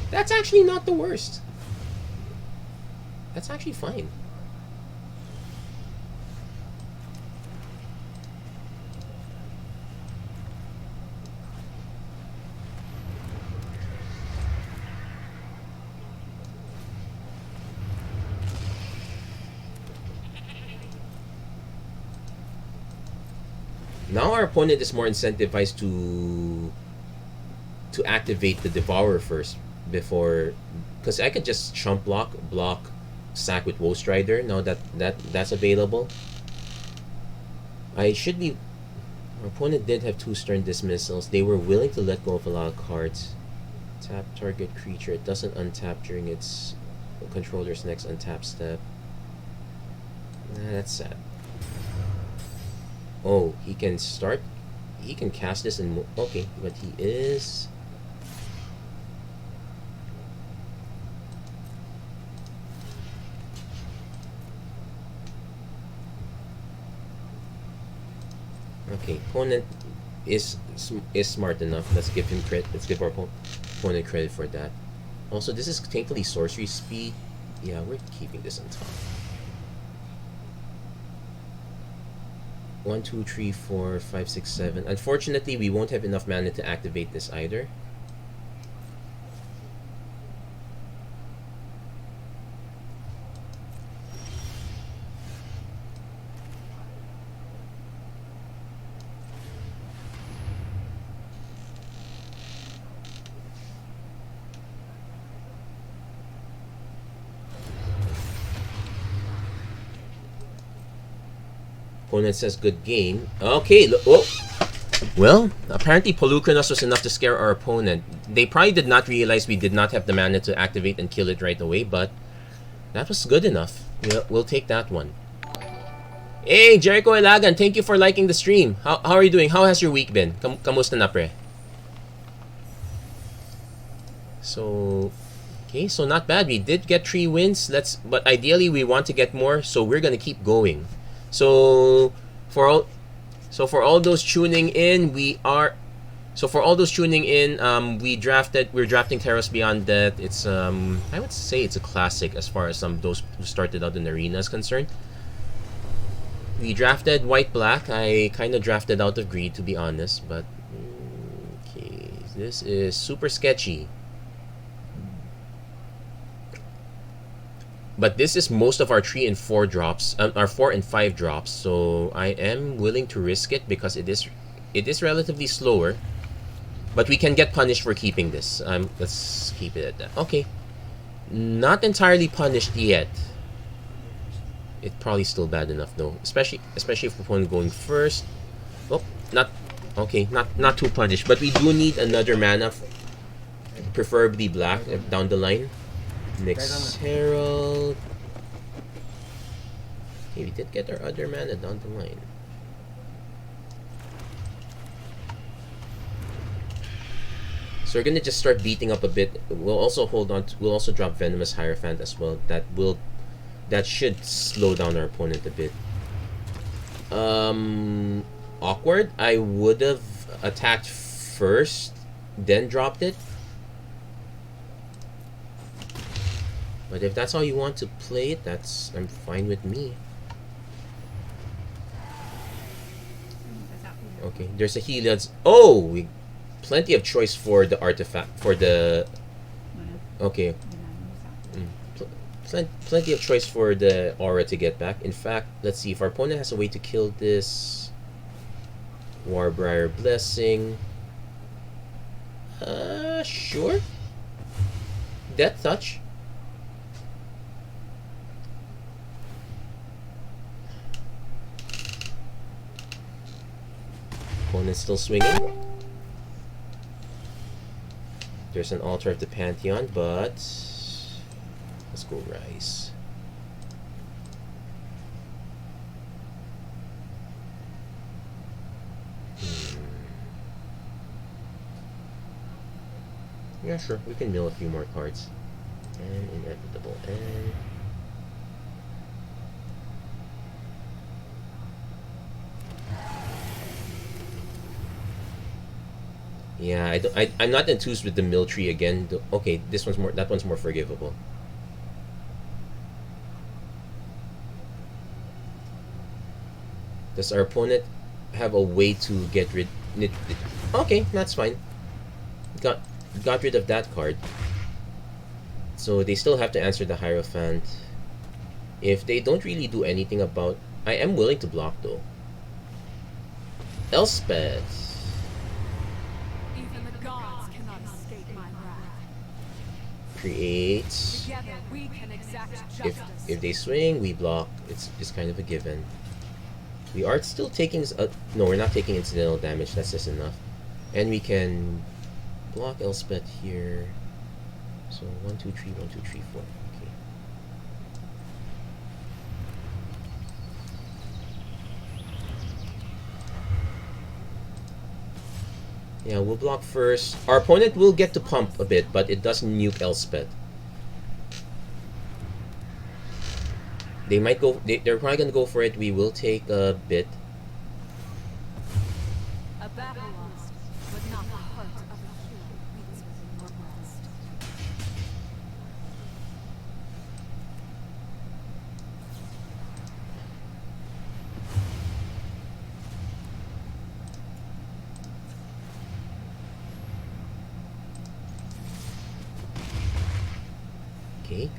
That's actually not the worst. That's actually fine. Now our opponent is more incentivized to activate the Devourer first before, because I could just chump block, sack with Woe Strider. Now that's available. I should be. Our opponent did have 2 stern dismissals. They were willing to let go of a lot of cards. Tap target creature. It doesn't untap during its controller's next untap step. Nah, that's sad. Oh, he can start. He can cast this and okay, but he is. Okay, opponent is smart enough. Let's give him credit. Let's give our opponent credit for that. Also, this is thankfully sorcery speed. Yeah, we're keeping this on top. 1, 2, 3, 4, 5, 6, 7. Unfortunately, we won't have enough mana to activate this either. Opponent says good game. Okay, look. Oh. Well, apparently Polukranos was enough to scare our opponent. They probably did not realize we did not have the mana to activate and kill it right away, but that was good enough. We'll take that one. Hey, Jericho Elagan, thank you for liking the stream. How are you doing? How has your week been? Kamusta na, pre? So, okay, so not bad. We did get 3 wins. But ideally we want to get more, so we're gonna keep going. So for all those tuning in, we're drafting Theros Beyond Death. It's I would say it's a classic as far as those who started out in Arena is concerned. We drafted White Black. I kind of drafted out of greed, to be honest, but okay, this is super sketchy. But this is most of our 3 and 4 drops, our 4 and 5 drops. So I am willing to risk it because it is relatively slower. But we can get punished for keeping this. Let's keep it at that. Okay, not entirely punished yet. It's probably still bad enough though, especially if opponent going first. Oh, not okay. Not too punished, but we do need another mana, preferably black down the line. Next Herald. Okay, we did get our other mana down the line. So we're gonna just start beating up a bit. We'll also we'll also drop Venomous Hierophant as well. That should slow down our opponent a bit. Awkward. I would have attacked first, then dropped it. But if that's how you want to play it, I'm fine with me. Okay, there's a Heliod's. Oh, plenty of choice for the artifact, for the... Okay. Plenty of choice for the aura to get back. In fact, let's see if our opponent has a way to kill this. Warbriar Blessing. Sure. Death Touch. Opponent's still swinging. There's an Altar of the Pantheon, but let's go Rise. Yeah, sure. We can mill a few more cards. And Inevitable and... Yeah, I'm not enthused with the mill tree again. Okay, that one's more forgivable. Does our opponent have a way to get rid... Okay, that's fine. Got rid of that card. So they still have to answer the Hierophant. If they don't really do anything about... I am willing to block though. Elspeth. Even the gods cannot escape my wrath. Create. Together we can exact justice. If they swing, we block. It's kind of a given. We are still taking... no, we're not taking incidental damage. That's just enough. And we can block Elspeth here. So 1, 2, 3, 1, 2, 3, 4. Okay. Yeah, we'll block first. Our opponent will get to pump a bit, but it doesn't nuke Elspeth. They might go... They're probably gonna go for it. We will take a bit. A battle lost, but not the heart of a hero beats within your breast. Okay,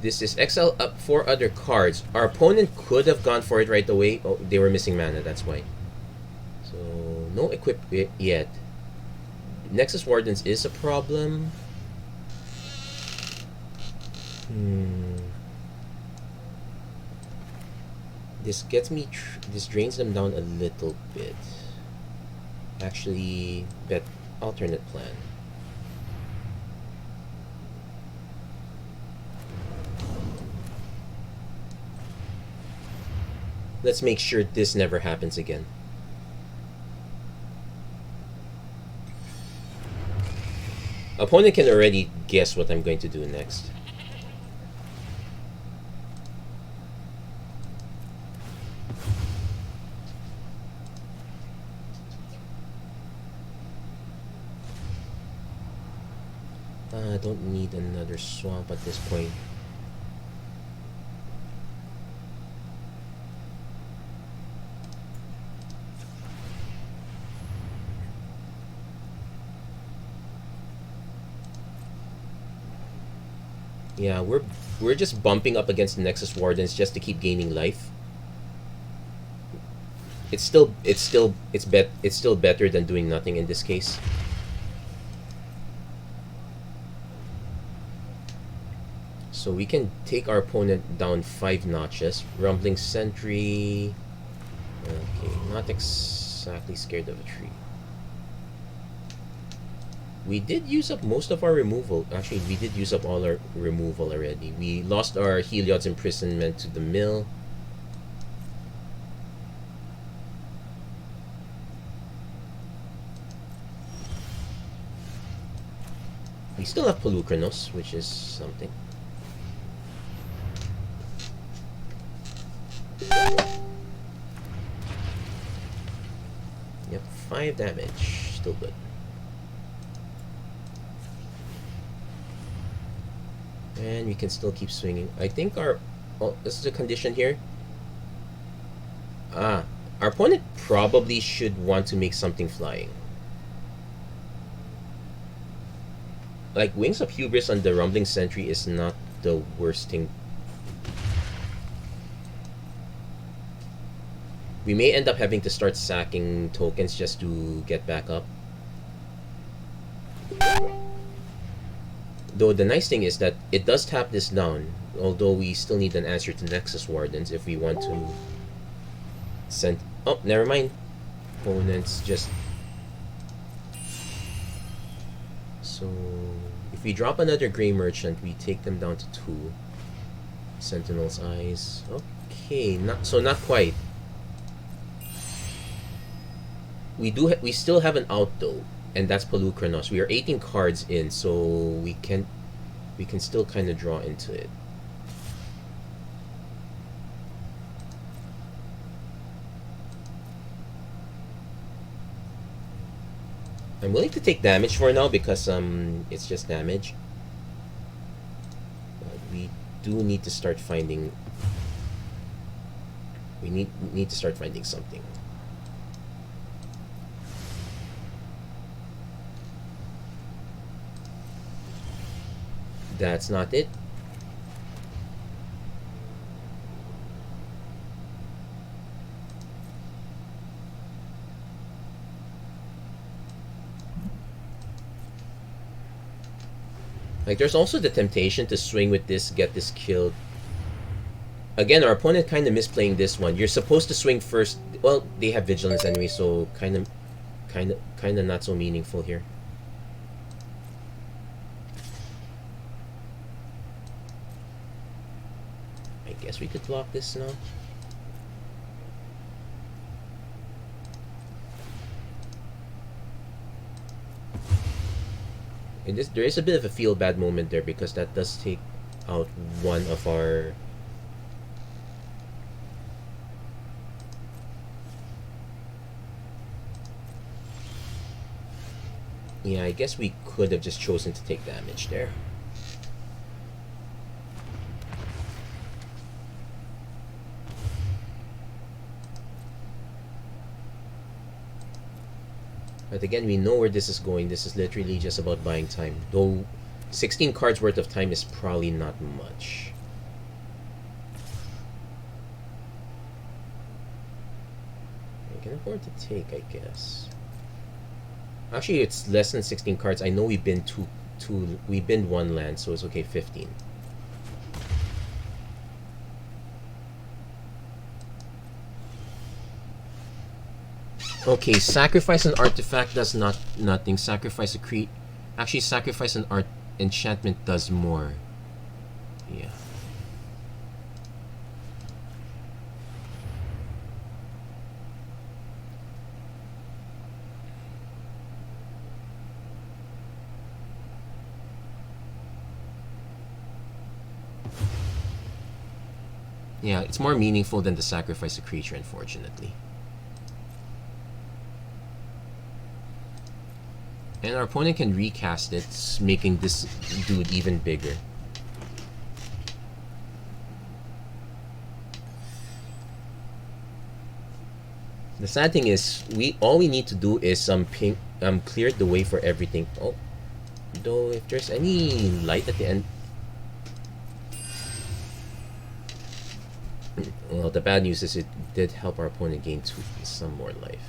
this is exile up 4 other cards. Our opponent could have gone for it right away. Oh, they were missing mana, that's why. So, no equip yet. Nexus Wardens is a problem. This gets me... this drains them down a little bit. Actually, bet alternate plan. Let's make sure this never happens again. Opponent can already guess what I'm going to do next. I don't need another swamp at this point. Yeah, we're just bumping up against the Nexus Wardens just to keep gaining life. It's still better than doing nothing in this case. So we can take our opponent down 5 notches. Rumbling Sentry. Okay, not exactly scared of a tree. We did use up most of our removal. Actually, we did use up all our removal already. We lost our Heliod's Imprisonment to the mill. We still have Polukranos, which is something. Yep, 5 damage. Still good. And we can still keep swinging. I think our... Oh, this is a condition here. Ah, our opponent probably should want to make something flying. Like, Wings of Hubris on the Rumbling Sentry is not the worst thing. We may end up having to start sacking tokens just to get back up. Though the nice thing is that it does tap this down, although we still need an answer to Nexus Wardens if we want to send... Oh, never mind. Opponents just... So, if we drop another Grey Merchant, we take them down to 2. Sentinel's Eyes. Okay, not quite. We still have an out though, and that's Polukranos. We are 18 cards in, so we can still kind of draw into it. I'm willing to take damage for now because it's just damage. But we do need to start finding. We need to start finding something. That's not it. Like, there's also the temptation to swing with this, get this killed. Again, our opponent kind of misplaying this one. You're supposed to swing first. Well, they have vigilance anyway, so kind of not so meaningful here. I guess we could block this now. There is a bit of a feel bad moment there because that does take out one of our... Yeah, I guess we could have just chosen to take damage there. But again, we know where this is going. This is literally just about buying time. Though 16 cards worth of time is probably not much. I can afford to take, I guess. Actually, it's less than 16 cards. I know we binned we binned 1 land, so it's okay, 15. Okay, sacrifice an artifact does nothing. Sacrifice a actually, sacrifice an enchantment does more. Yeah. Yeah, it's more meaningful than the sacrifice a creature, unfortunately. And our opponent can recast it, making this dude even bigger. The sad thing is, all we need to do is clear the way for everything. Oh, though if there's any light at the end. Well, the bad news is it did help our opponent gain some more life.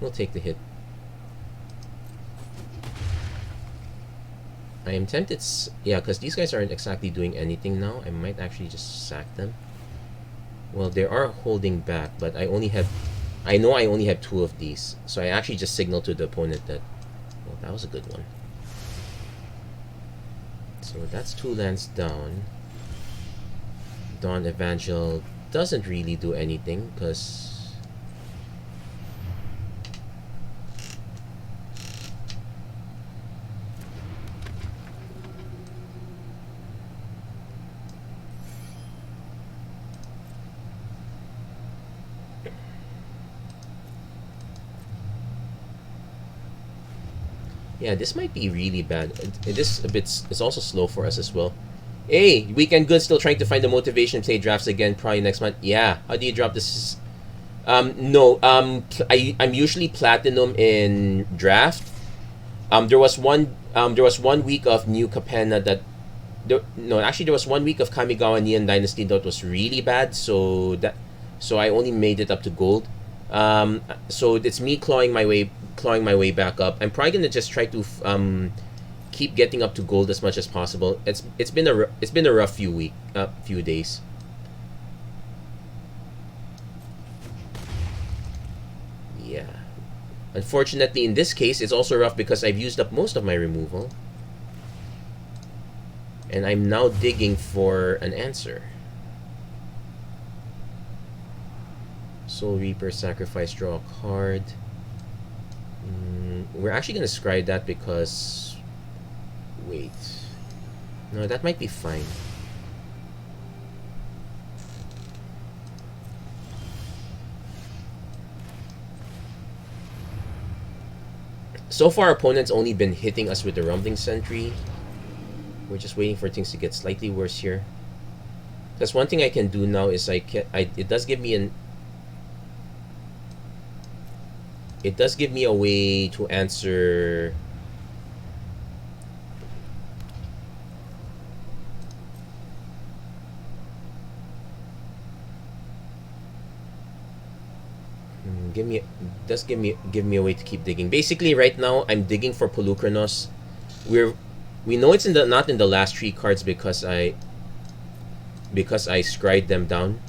We'll take the hit. I am tempted, yeah, because these guys aren't exactly doing anything now. I might actually just sack them. Well, they are holding back, but I know I only have 2 of these. So I actually just signal to the opponent that, well, that was a good one. So that's 2 lands down. Dawn Evangel doesn't really do anything, because... Yeah, this might be really bad. It is a bit. It's also slow for us as well. Hey, Weekend Good still trying to find the motivation to play drafts again probably next month. Yeah. How do you drop this? No. I'm usually platinum in draft. There was one. There was 1 week of New Capenna that. No, actually, there was 1 week of Kamigawa Neon Dynasty that was really bad. So I only made it up to gold. So it's me clawing my way back up. I'm probably gonna just try to keep getting up to gold as much as possible. It's been a rough few days. Yeah. Unfortunately, in this case, it's also rough because I've used up most of my removal. And I'm now digging for an answer. Soul Reaper, sacrifice, draw a card. We're actually going to scry that because... Wait. No, that might be fine. So far, opponents only been hitting us with the Rumbling Sentry. We're just waiting for things to get slightly worse here. Because one thing I can do now is it does give me a way to answer. Give me a way to keep digging. Basically, right now I'm digging for Polukranos. We know it's not in the last 3 cards because I scried them down.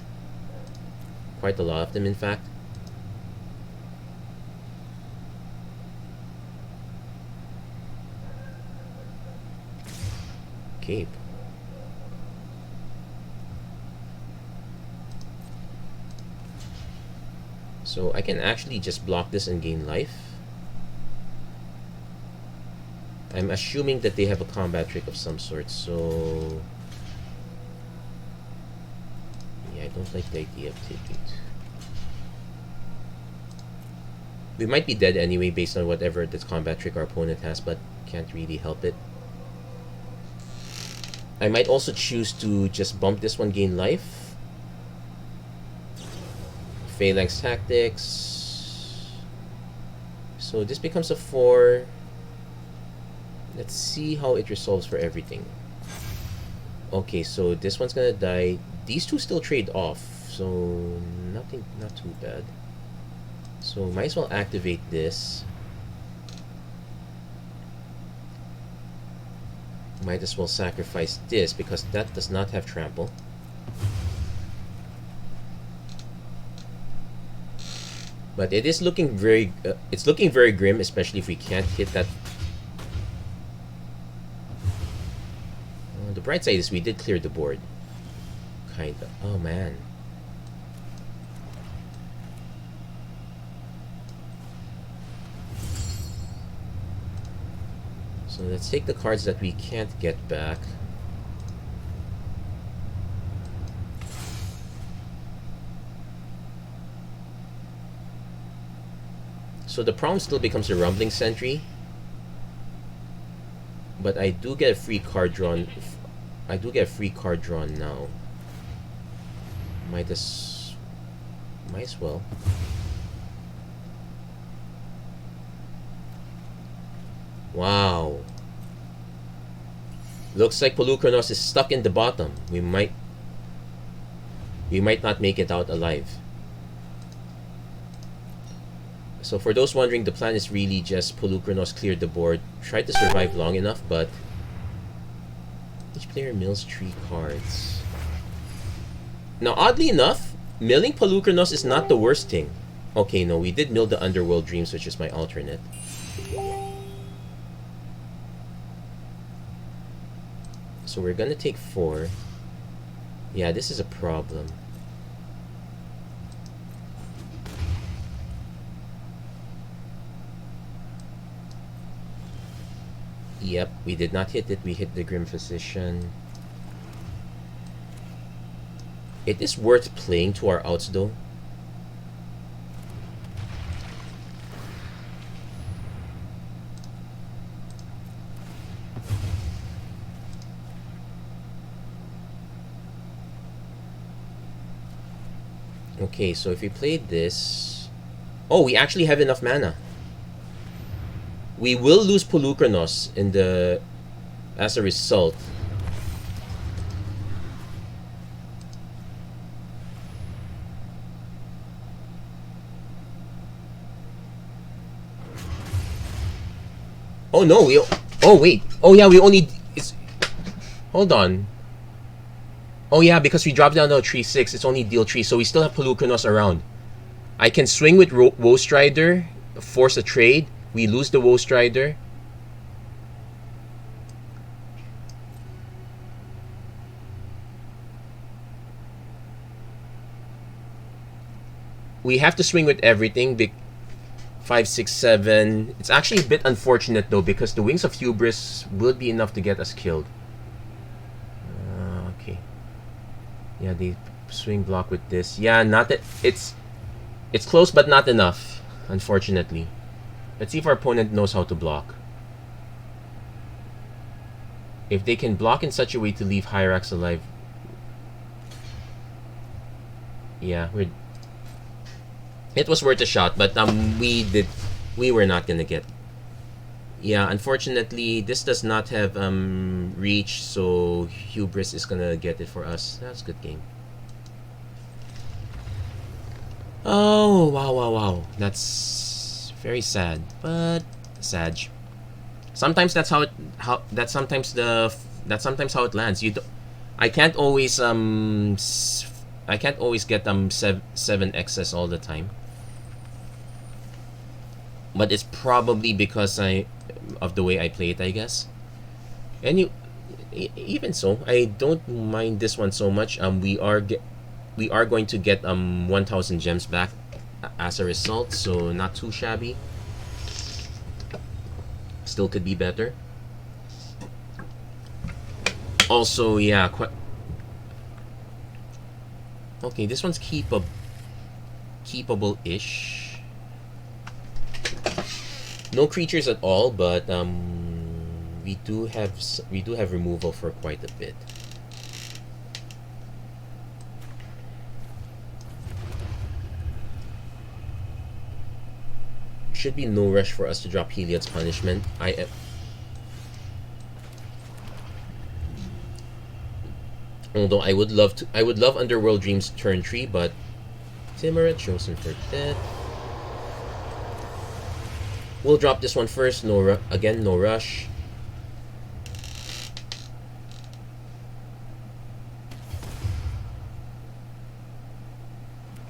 Quite a lot of them, in fact. Cape. So I can actually just block this and gain life. I'm assuming that they have a combat trick of some sort, so... Yeah, I don't like the idea of taking it. We might be dead anyway based on whatever this combat trick our opponent has, but can't really help it. I might also choose to just bump this one, gain life. Phalanx Tactics. So this becomes a 4. Let's see how it resolves for everything. Okay, so this one's gonna die. These two still trade off, so not too bad. So might as well activate this. Might as well sacrifice this because that does not have trample. But it is looking very it's looking very grim, especially if we can't hit that. The bright side is we did clear the board. Kinda. Oh man. So let's take the cards that we can't get back. So the problem still becomes a Rumbling Sentry. But I do get a free card drawn. I do get a free card drawn now. Might as well. Wow. Looks like Polukranos is stuck in the bottom. We might not make it out alive. So for those wondering, the plan is really just Polukranos cleared the board, tried to survive long enough, but each player mills 3 cards. Now, oddly enough, milling Polukranos is not the worst thing. Okay, no, we did mill the Underworld Dreams, which is my alternate. So we're gonna take 4. Yeah, this is a problem. Yep, we did not hit it. We hit the Grim Physician. It is worth playing to our outs though. Okay, so if we played this... Oh, we actually have enough mana. We will lose Polukranos in the... as a result. Oh no, we... Oh wait. Oh yeah, we only... It's... Hold on. Oh yeah, because we dropped down to 3-6, it's only deal 3, so we still have Polukranos around. I can swing with Woe Strider, force a trade. We lose the Woe Strider. We have to swing with everything. 5, 6, 7. It's actually a bit unfortunate though, because the Wings of Hubris will be enough to get us killed. Okay. Yeah, they swing block with this. Yeah, not that it's close, but not enough, unfortunately. Let's see if our opponent knows how to block. If they can block in such a way to leave Hyrax alive. Yeah, it was worth a shot, but we were not gonna get. Yeah, unfortunately, this does not have reach, so Hubris is gonna get it for us. That's a good game. Oh wow! That's very sad, but Sag. Sometimes that's how that's sometimes how it lands. I can't always get 7 excess all the time. But it's probably because of the way I play it, I guess. And even so, I don't mind this one so much. We are going to get 1,000 gems back as a result, so not too shabby. Still could be better. Also, yeah, okay, this one's keepable-ish. No creatures at all, but we do have removal for quite a bit. Should be no rush for us to drop Heliod's Punishment. Although I would love Underworld Dreams turn 3, but Timuret chosen for death. We'll drop this one first. No rush.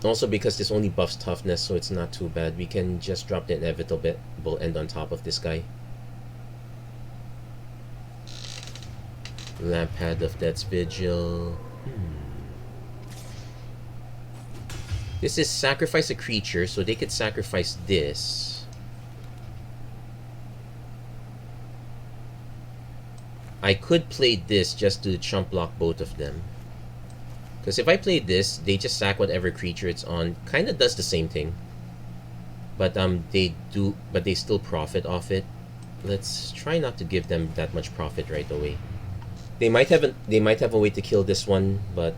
Also, because this only buffs toughness, so it's not too bad. We can just drop the inevitable end on top of this guy. Lampad of Death's Vigil. This is sacrifice a creature, so they could sacrifice this. I could play this just to chump block both of them. Because if I play this, they just sack whatever creature it's on. Kind of does the same thing. But they still profit off it. Let's try not to give them that much profit right away. They might have a way to kill this one, but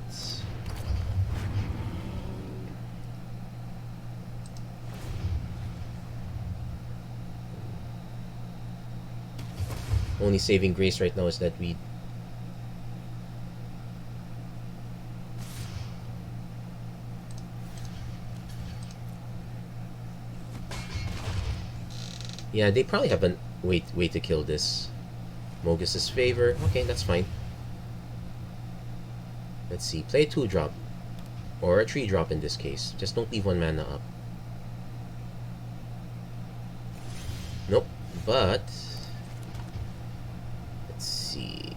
only saving grace right now is that we yeah, they probably have a way to kill this. Mogus's Favor. Okay, that's fine. Let's see. Play a 2-drop. Or a 3-drop in this case. Just don't leave 1 mana up. Nope. But let's see.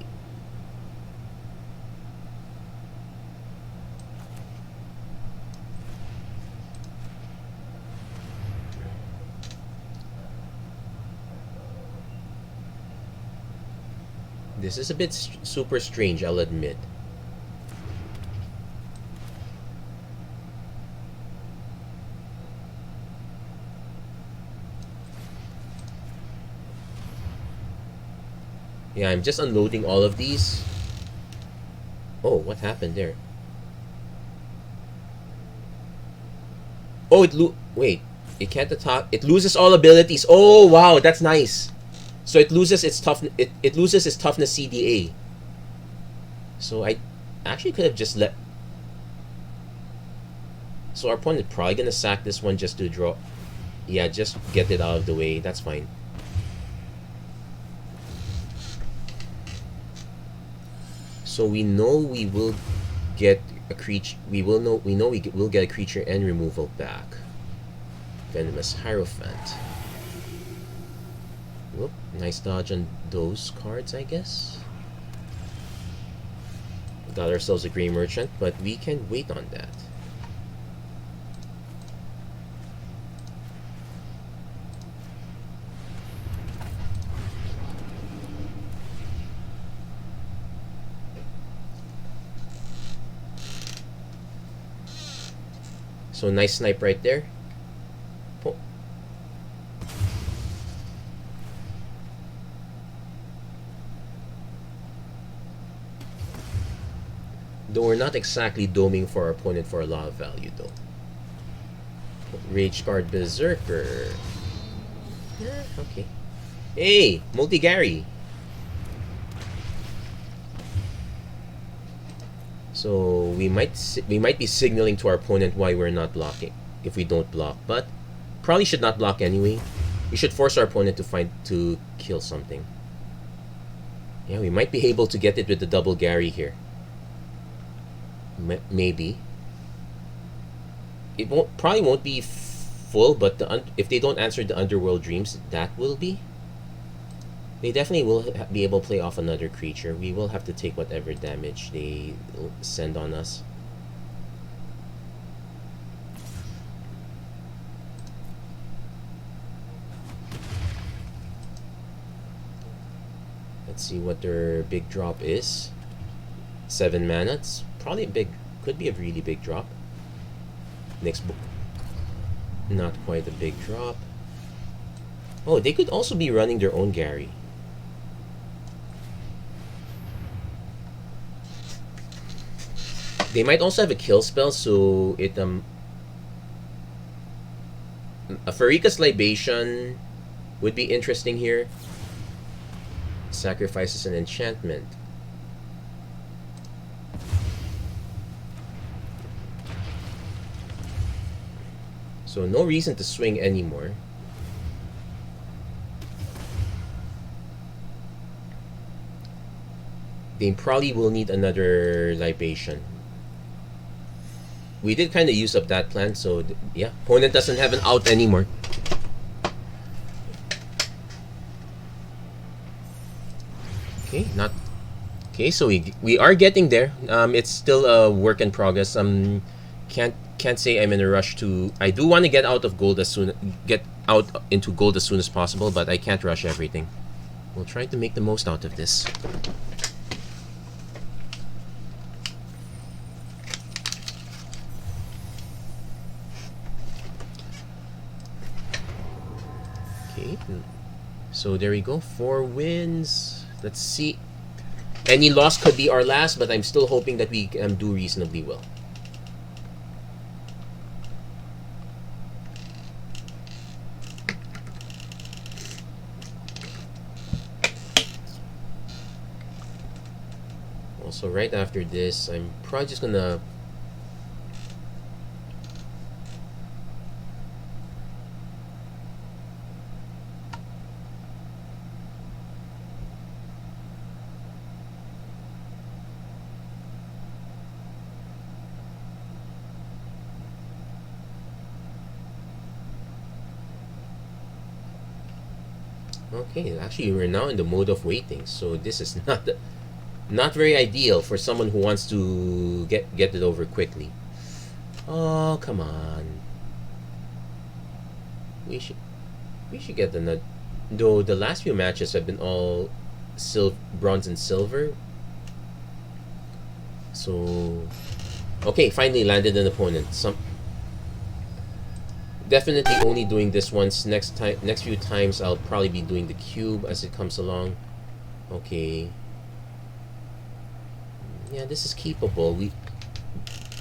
This is a bit super strange, I'll admit. Yeah, I'm just unloading all of these. Oh, what happened there? Oh, wait. It can't attack. It loses all abilities. Oh wow, that's nice. So it loses its tough. It loses its toughness CDA. So I actually could have just let. So our opponent probably gonna sack this one just to draw. Yeah, just get it out of the way. That's fine. So we know we will get a creature. We know we will get a creature and removal back. Venomous Hierophant. Whoop, nice dodge on those cards, I guess. We got ourselves a Grey Merchant, but we can wait on that. So nice snipe right there. Oh. Though we're not exactly doming for our opponent for a lot of value though. Rage Guard Berserker. Okay. Hey, multi-Gary. So we might be signaling to our opponent why we're not blocking if we don't block, but probably should not block anyway. We should force our opponent to kill something. Yeah, we might be able to get it with the double Gary here. Maybe. It probably won't be full, but if they don't answer the Underworld Dreams, that will be. They definitely will be able to play off another creature. We will have to take whatever damage they send on us. Let's see what their big drop is. 7 mana. It's probably a big, could be a really big drop. Next book. Not quite a big drop. Oh, they could also be running their own Gary. They might also have a kill spell, so it a Pharika's Libation would be interesting here. Sacrifices an enchantment. So no reason to swing anymore. They probably will need another Libation. We did kind of use up that plan, so yeah, opponent doesn't have an out anymore. Okay, not okay. So we are getting there. It's still a work in progress. Can't say I'm in a rush to. I do want to get out of gold get out into gold as soon as possible, but I can't rush everything. We'll try to make the most out of this. So there we go, 4 wins. Let's see. Any loss could be our last, but I'm still hoping that we can do reasonably well. Also, right after this, I'm probably just gonna okay, actually we're now in the mode of waiting, so this is not very ideal for someone who wants to get it over quickly. Oh, come on. We should get the nut. Though the last few matches have been all bronze and silver. So okay, finally landed an opponent. Definitely only doing this once. Next few times I'll probably be doing the cube as it comes along. Okay. Yeah, this is keepable.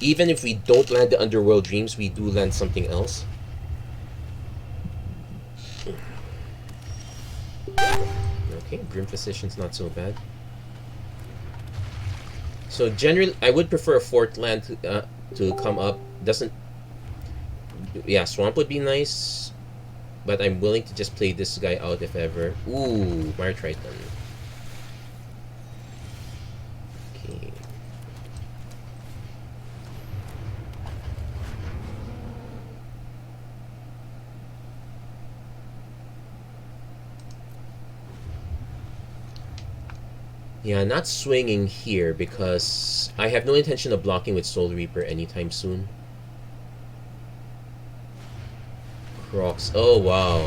Even if we don't land the Underworld Dreams, we do land something else. Okay, Grim Physician's not so bad. So generally, I would prefer a fourth land to come up. Doesn't... Yeah, Swamp would be nice. But I'm willing to just play this guy out if ever. Ooh, Mire Triton. Okay. Yeah, not swinging here because I have no intention of blocking with Soul Reaper anytime soon. Crocs. Oh, wow.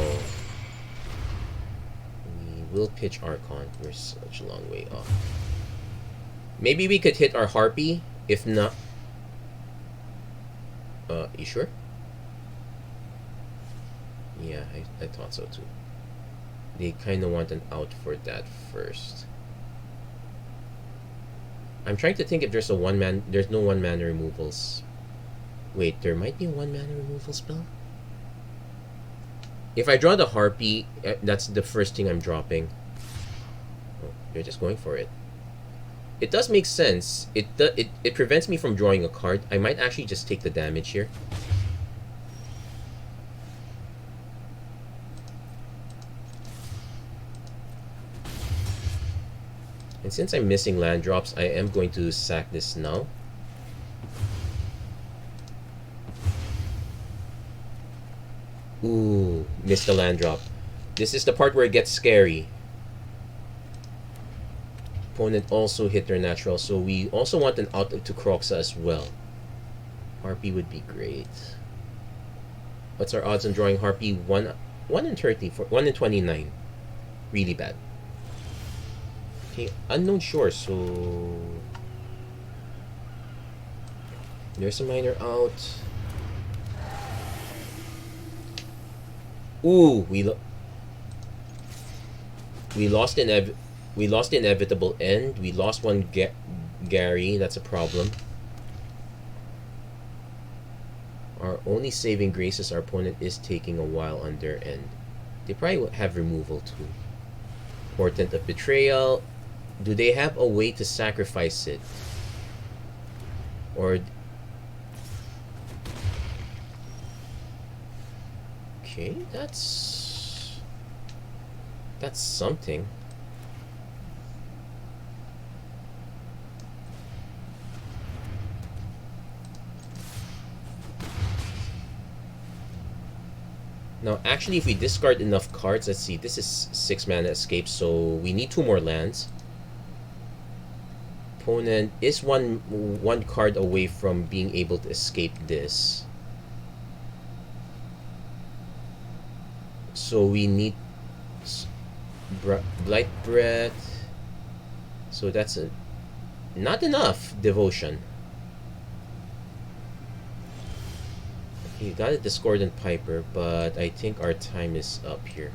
We will pitch Archon. We're such a long way off. Maybe we could hit our Harpy. If not... you sure? Yeah, I thought so too. They kind of want an out for that first. I'm trying to think if there's a one-man... There's no one-mana removals. Wait, there might be a one-mana removal spell? If I draw the Harpy, that's the first thing I'm dropping. Oh, you're just going for it. It does make sense. It prevents me from drawing a card. I might actually just take the damage here. And since I'm missing land drops, I am going to sack this now. Ooh, missed the land drop. This is the part where it gets scary. Opponent also hit their natural, so we also want an out to Croxa as well. Harpy would be great. What's our odds on drawing Harpy? 1 in 30, 1 in 29. Really bad. Okay, Unknown Shore, so... There's a miner out. Ooh, we lost the inevitable end. We lost one Gary. That's a problem. Our only saving grace is our opponent is taking a while on their end. They probably will have removal too. Portent of Betrayal. Do they have a way to sacrifice it? Or... Okay, that's something. Now, actually, if we discard enough cards, let's see, this is 6 mana escape, so we need 2 more lands. Opponent is one card away from being able to escape this. So we need Blight Breath. So that's not enough devotion. Okay, you got a Discordant Piper, but I think our time is up here.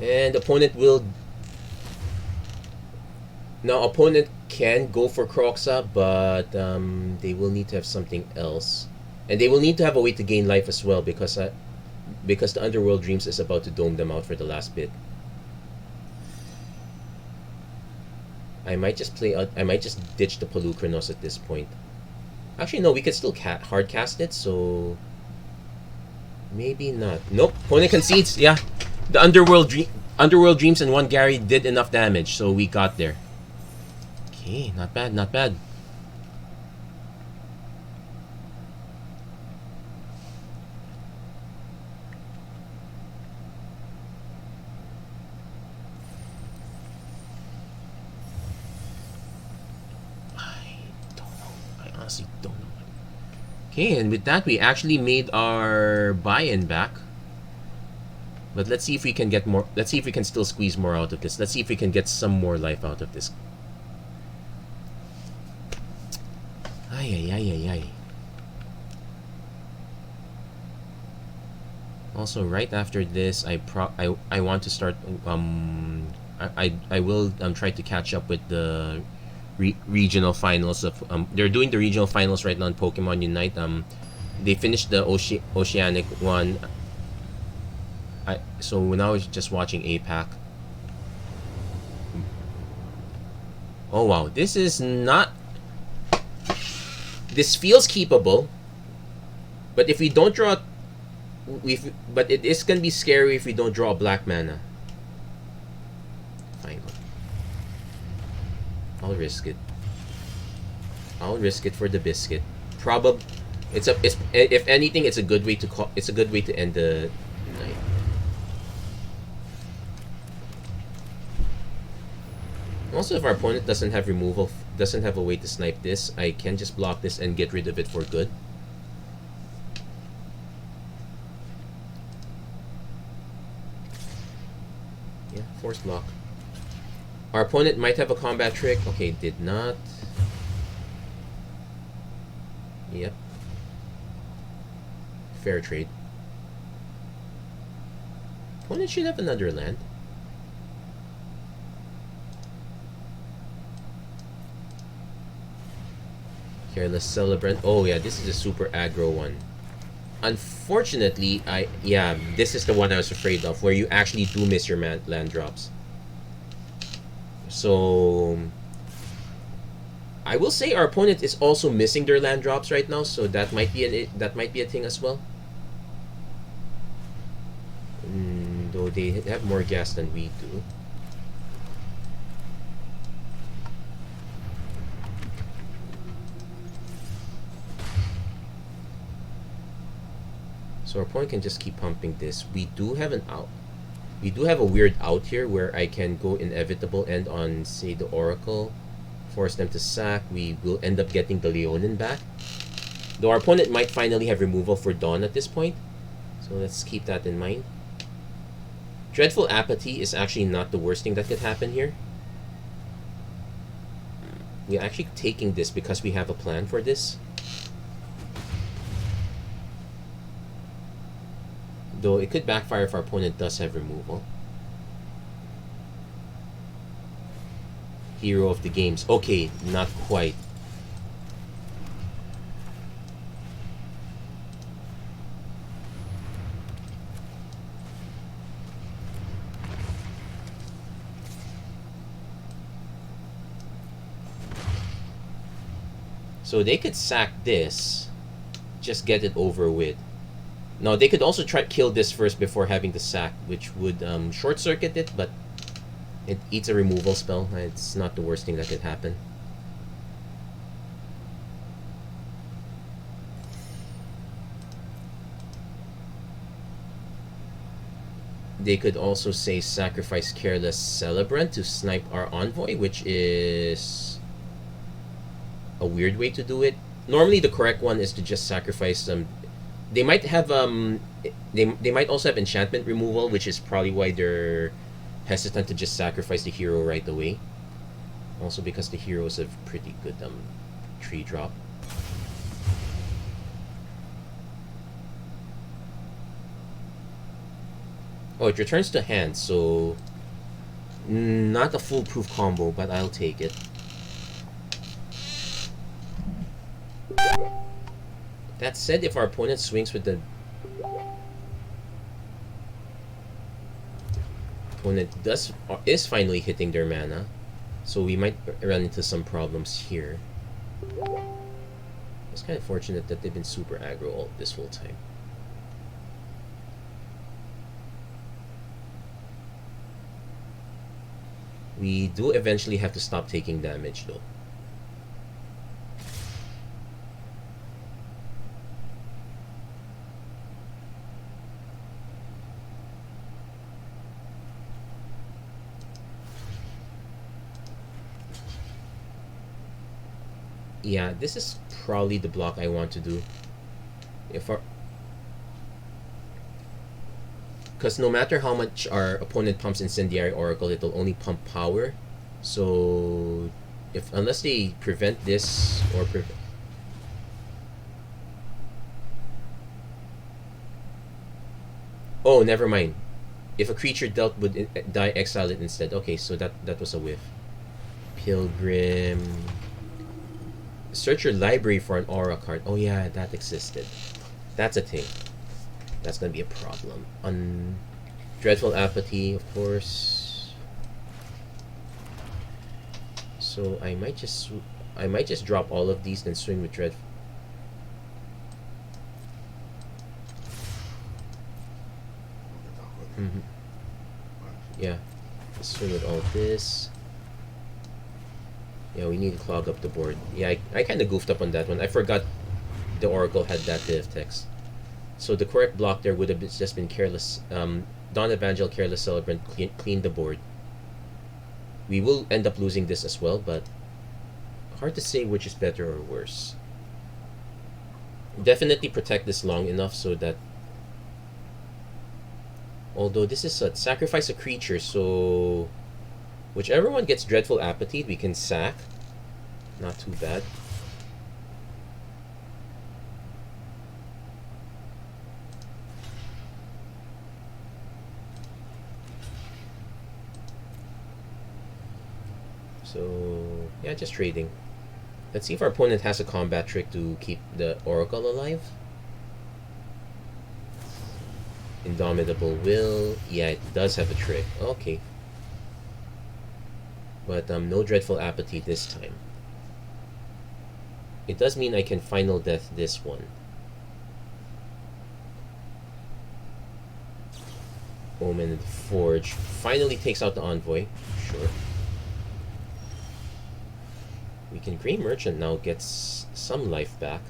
And opponent will... Now, opponent can go for Croxa, but they will need to have something else. And they will need to have a way to gain life as well, because the Underworld Dreams is about to dome them out for the last bit. I might just ditch the Polukranos at this point. Actually, no, we could still hard cast it, so... Maybe not. Nope, opponent concedes, yeah. The Underworld Dreams and 1 Gary did enough damage, so we got there. Okay, not bad, not bad. I don't know. I honestly don't know. Okay, and with that, we actually made our buy-in back. But let's see if we can get more. Let's see if we can still squeeze more out of this. Let's see if we can get some more life out of this. Ay, ay, ay, ay, ay. Also, right after this, I want to start. I will try to catch up with the regional finals of they're doing the regional finals right now in Pokemon Unite. They finished the Oceanic one. So now it's just watching APAC. Oh wow, this is not. This feels keepable, but if we don't draw, but it is gonna be scary if we don't draw black mana. Fine, I'll risk it. I'll risk it for the biscuit. If anything, it's a good way to call. It's a good way to end the night. Also, if our opponent doesn't have removal, doesn't have a way to snipe this, I can just block this and get rid of it for good. Yeah, force block. Our opponent might have a combat trick. Okay, did not. Yep. Fair trade. Opponent should have another land. Careless Celebrant. Oh yeah, this is a super aggro one. Unfortunately, this is the one I was afraid of, where you actually do miss your land drops. So I will say our opponent is also missing their land drops right now, so that might be a thing as well. Though they have more gas than we do. So our opponent can just keep pumping this. We do have an out. We do have a weird out here where I can go inevitable end on, say, the Oracle, force them to sack. We will end up getting the Leonin back. Though our opponent might finally have removal for Dawn at this point. So let's keep that in mind. Dreadful Apathy is actually not the worst thing that could happen here. We're actually taking this because we have a plan for this. Though it could backfire if our opponent does have removal. Hero of the games. Okay, not quite. So they could sack this, just get it over with. No, they could also try to kill this first before having the sack, which would short circuit it, but it eats a removal spell. It's not the worst thing that could happen. They could also say sacrifice Careless Celebrant to snipe our Envoy, which is a weird way to do it. Normally the correct one is to just sacrifice them. They might have they might also have enchantment removal, which is probably why they're hesitant to just sacrifice the hero right away. Also because the heroes have pretty good tree drop. Oh, it returns to hand, so not a foolproof combo, but I'll take it. That said, if our opponent swings with the opponent is finally hitting their mana, so we might run into some problems here. It's kind of fortunate that they've been super aggro this whole time. We do eventually have to stop taking damage though. Yeah, this is probably the block I want to do. Because no matter how much our opponent pumps Incendiary Oracle, it'll only pump power. So unless they prevent this or Oh, never mind. If a creature dealt would die, exile it instead. Okay, so that was a whiff. Pilgrim. Search your library for an aura card. Oh yeah, that existed. That's a thing. That's gonna be a problem. Dreadful Apathy, of course. So I might just drop all of these and swing with Dreadful. Yeah, let's swing with all this. Yeah, we need to clog up the board. Yeah, I kind of goofed up on that one. I forgot the Oracle had that bit of text. So the correct block there would have just been Careless. Dawn Evangel, Careless Celebrant, clean the board. We will end up losing this as well, but hard to say which is better or worse. Definitely protect this long enough so that... Although this is a sacrifice a creature, so... Whichever one gets Dreadful Apathy, we can sack. Not too bad. So, yeah, just trading. Let's see if our opponent has a combat trick to keep the Oracle alive. Indomitable Will. Yeah, it does have a trick. Okay. But no Dreadful Apathy this time. It does mean I can Final Death this one. Omen and Forge. Finally takes out the Envoy. Sure. We can Grey Merchant now, gets some life back.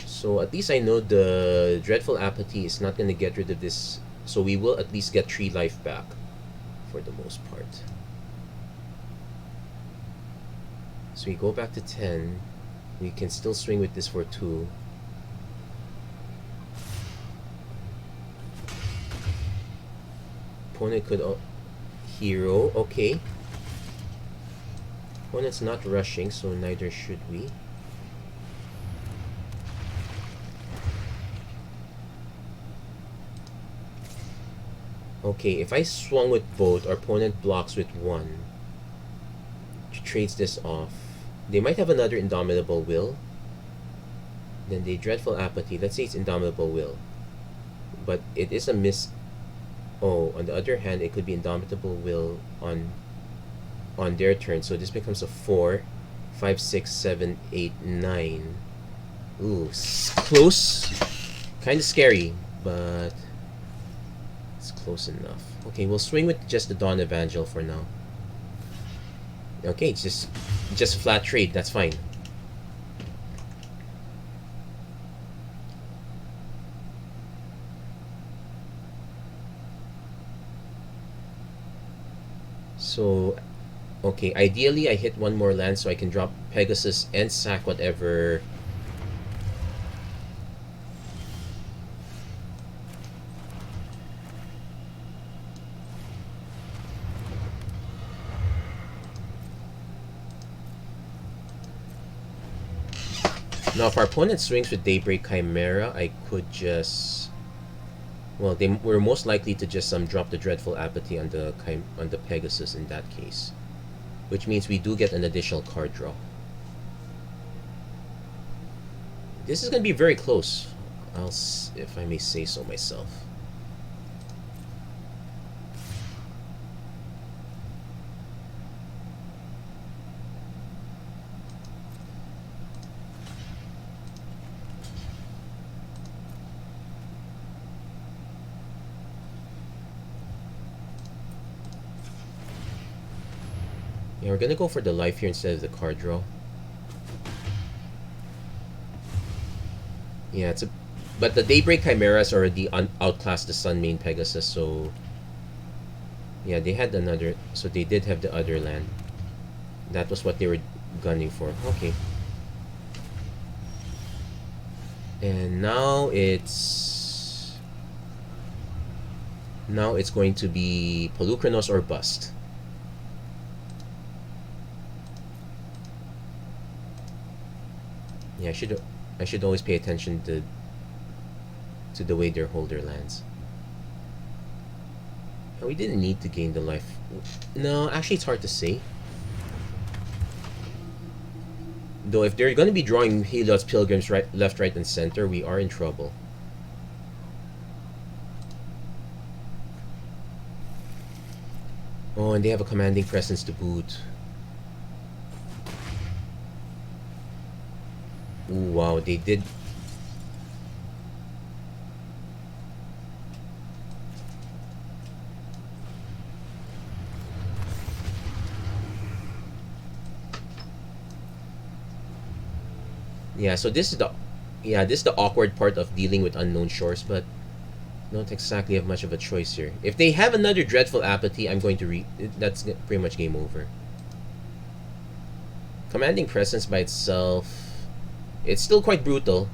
So at least I know the Dreadful Apathy is not going to get rid of this. So we will at least get 3 life back for the most part. So we go back to 10. We can still swing with this for 2. Opponent could... hero, okay. Opponent's not rushing, so neither should we. Okay, if I swung with both, our opponent blocks with 1. Trades this off. They might have another Indomitable Will. Then they Dreadful Apathy. Let's say it's Indomitable Will. But it is a miss. Oh, on the other hand, it could be Indomitable Will on their turn. So this becomes a 4, 5, 6, 7, 8, 9. Ooh, close. Kind of scary, but... close enough. Okay, we'll swing with just the Dawn Evangel for now. Okay, just flat trade, that's fine. So, okay, ideally I hit 1 more land so I can drop Pegasus and sack whatever. Now, if our opponent swings with Daybreak Chimera, I could just... Well, they were most likely to just drop the Dreadful Apathy on the Pegasus in that case. Which means we do get an additional card draw. This is going to be very close, if I may say so myself. Yeah, we're gonna go for the life here instead of the card draw. Yeah, but the Daybreak Chimeras already outclassed the Sun main Pegasus, so yeah, they had another, so they did have the other land. That was what they were gunning for. Okay. And now it's going to be Polukranos or bust. Yeah, I should always pay attention to the way their holder lands. We didn't need to gain the life. No, actually it's hard to say. Though if they're going to be drawing Helios Pilgrims left, right, and center, we are in trouble. Oh, and they have a commanding presence to boot. Ooh, wow, they did. Yeah, so this is the awkward part of dealing with unknown shores, but don't exactly have much of a choice here. If they have another Dreadful Apathy, I'm going to that's pretty much game over. Commanding Presence by itself, it's still quite brutal.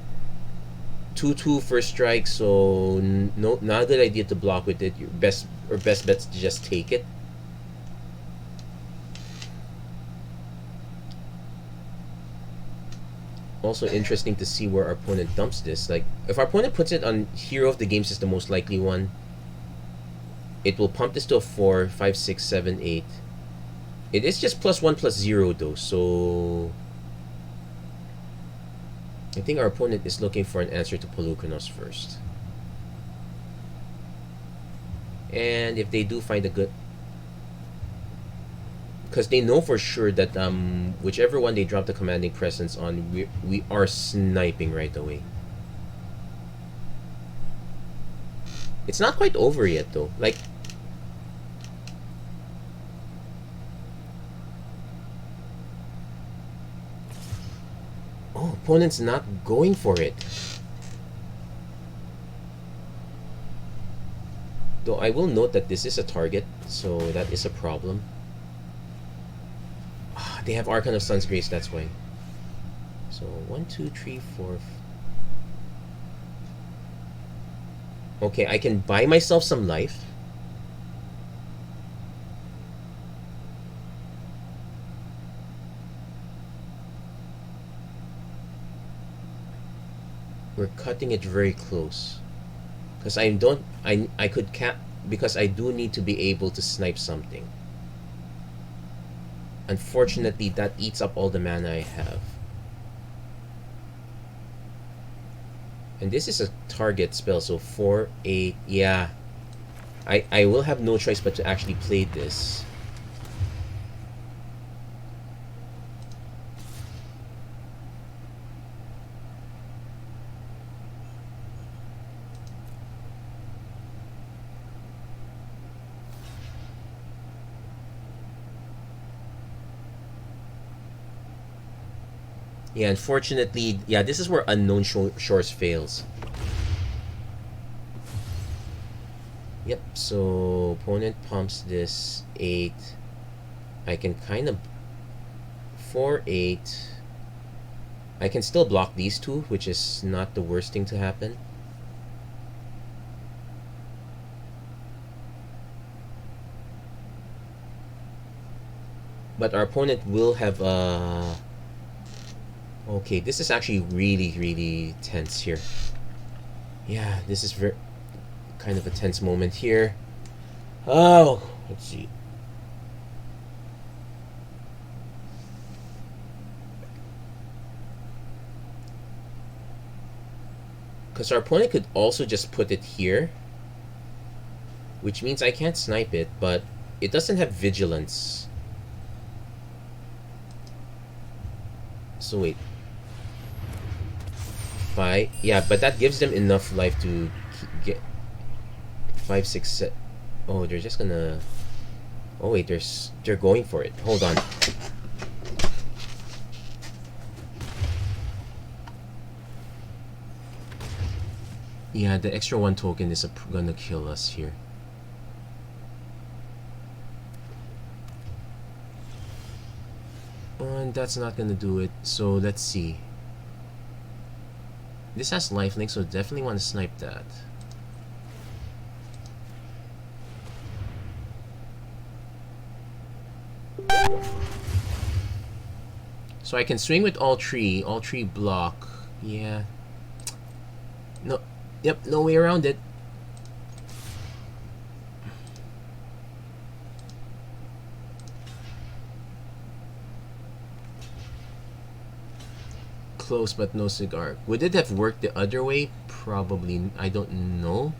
2/2 first strike, so not a good idea to block with it. Your best bet's to just take it. Also interesting to see where our opponent dumps this. Like, if our opponent puts it on Hero of the Games is the most likely one, it will pump this to a 4, 5, 6, 7, 8. It is just +1/+0 though, so I think our opponent is looking for an answer to Polukranos first. And if they do find a good, because they know for sure that whichever one they drop the commanding presence on, we are sniping right away. It's not quite over yet though. Like, oh, opponent's not going for it. Though I will note that this is a target, so that is a problem. They have Archon of Sun's Grace, that's why. So 1, 2, 3, 4. Okay, I can buy myself some life. We're cutting it very close. Because I could cap, because I do need to be able to snipe something. Unfortunately, that eats up all the mana I have. And this is a target spell, so 4, 8, yeah. I will have no choice but to actually play this. Yeah, unfortunately, yeah, this is where Unknown Shores fails. Yep, so opponent pumps this 8. I can kind of 4, 8. I can still block these two, which is not the worst thing to happen. But our opponent will have okay, this is actually really, really tense here. Yeah, this is very kind of a tense moment here. Oh, let's see. Because our opponent could also just put it here, which means I can't snipe it, but it doesn't have vigilance. So wait. 5, yeah, but that gives them enough life to get 5, 6, 7. Oh, they're just gonna. Oh wait, they're going for it. Hold on. Yeah, the extra 1 token is gonna kill us here. And that's not gonna do it. So let's see. This has lifelink, so definitely want to snipe that. So I can swing with all three block. Yeah. No. Yep, no way around it. Close but no cigar. Would it have worked the other way? Probably. I don't know.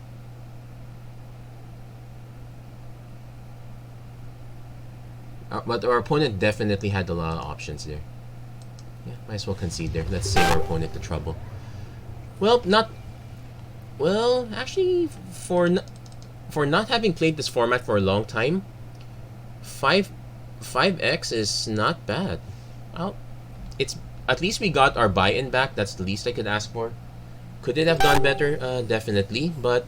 But our opponent definitely had a lot of options there. Yeah, might as well concede there. Let's save our opponent the trouble. Well, not... Well, actually, for not having played this format for a long time, 5x is not bad. Well, it's... At least we got our buy-in back. That's the least I could ask for. Could it have gone better? Definitely, but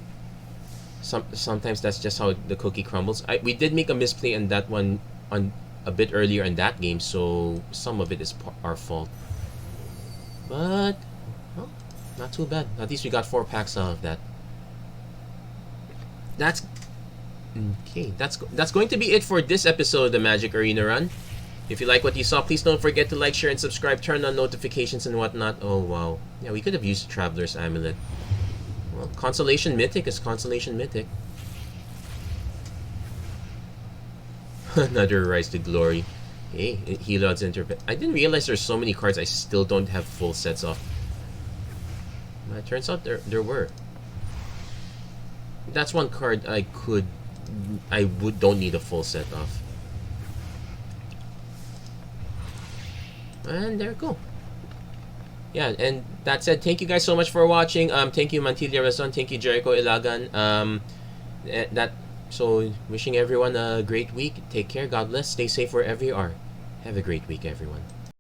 sometimes that's just how the cookie crumbles. We did make a misplay in that one on a bit earlier in that game, so some of it is our fault. But well, not too bad. At least we got 4 packs out of that. That's okay. That's going to be it for this episode of the Magic Arena Run. If you like what you saw, please don't forget to like, share, and subscribe. Turn on notifications and whatnot. Oh wow, yeah, we could have used Traveler's Amulet. Well, Consolation Mythic is Consolation Mythic. Another Rise to Glory. Hey, Helod's Interpret. I didn't realize there's so many cards I still don't have full sets of. But it turns out there were. That's one card don't need a full set of. And there we go. Yeah, and that said, thank you guys so much for watching. Thank you Mantilia Razon, thank you Jericho Ilagan. So wishing everyone a great week. Take care, God bless, stay safe wherever you are. Have a great week, everyone.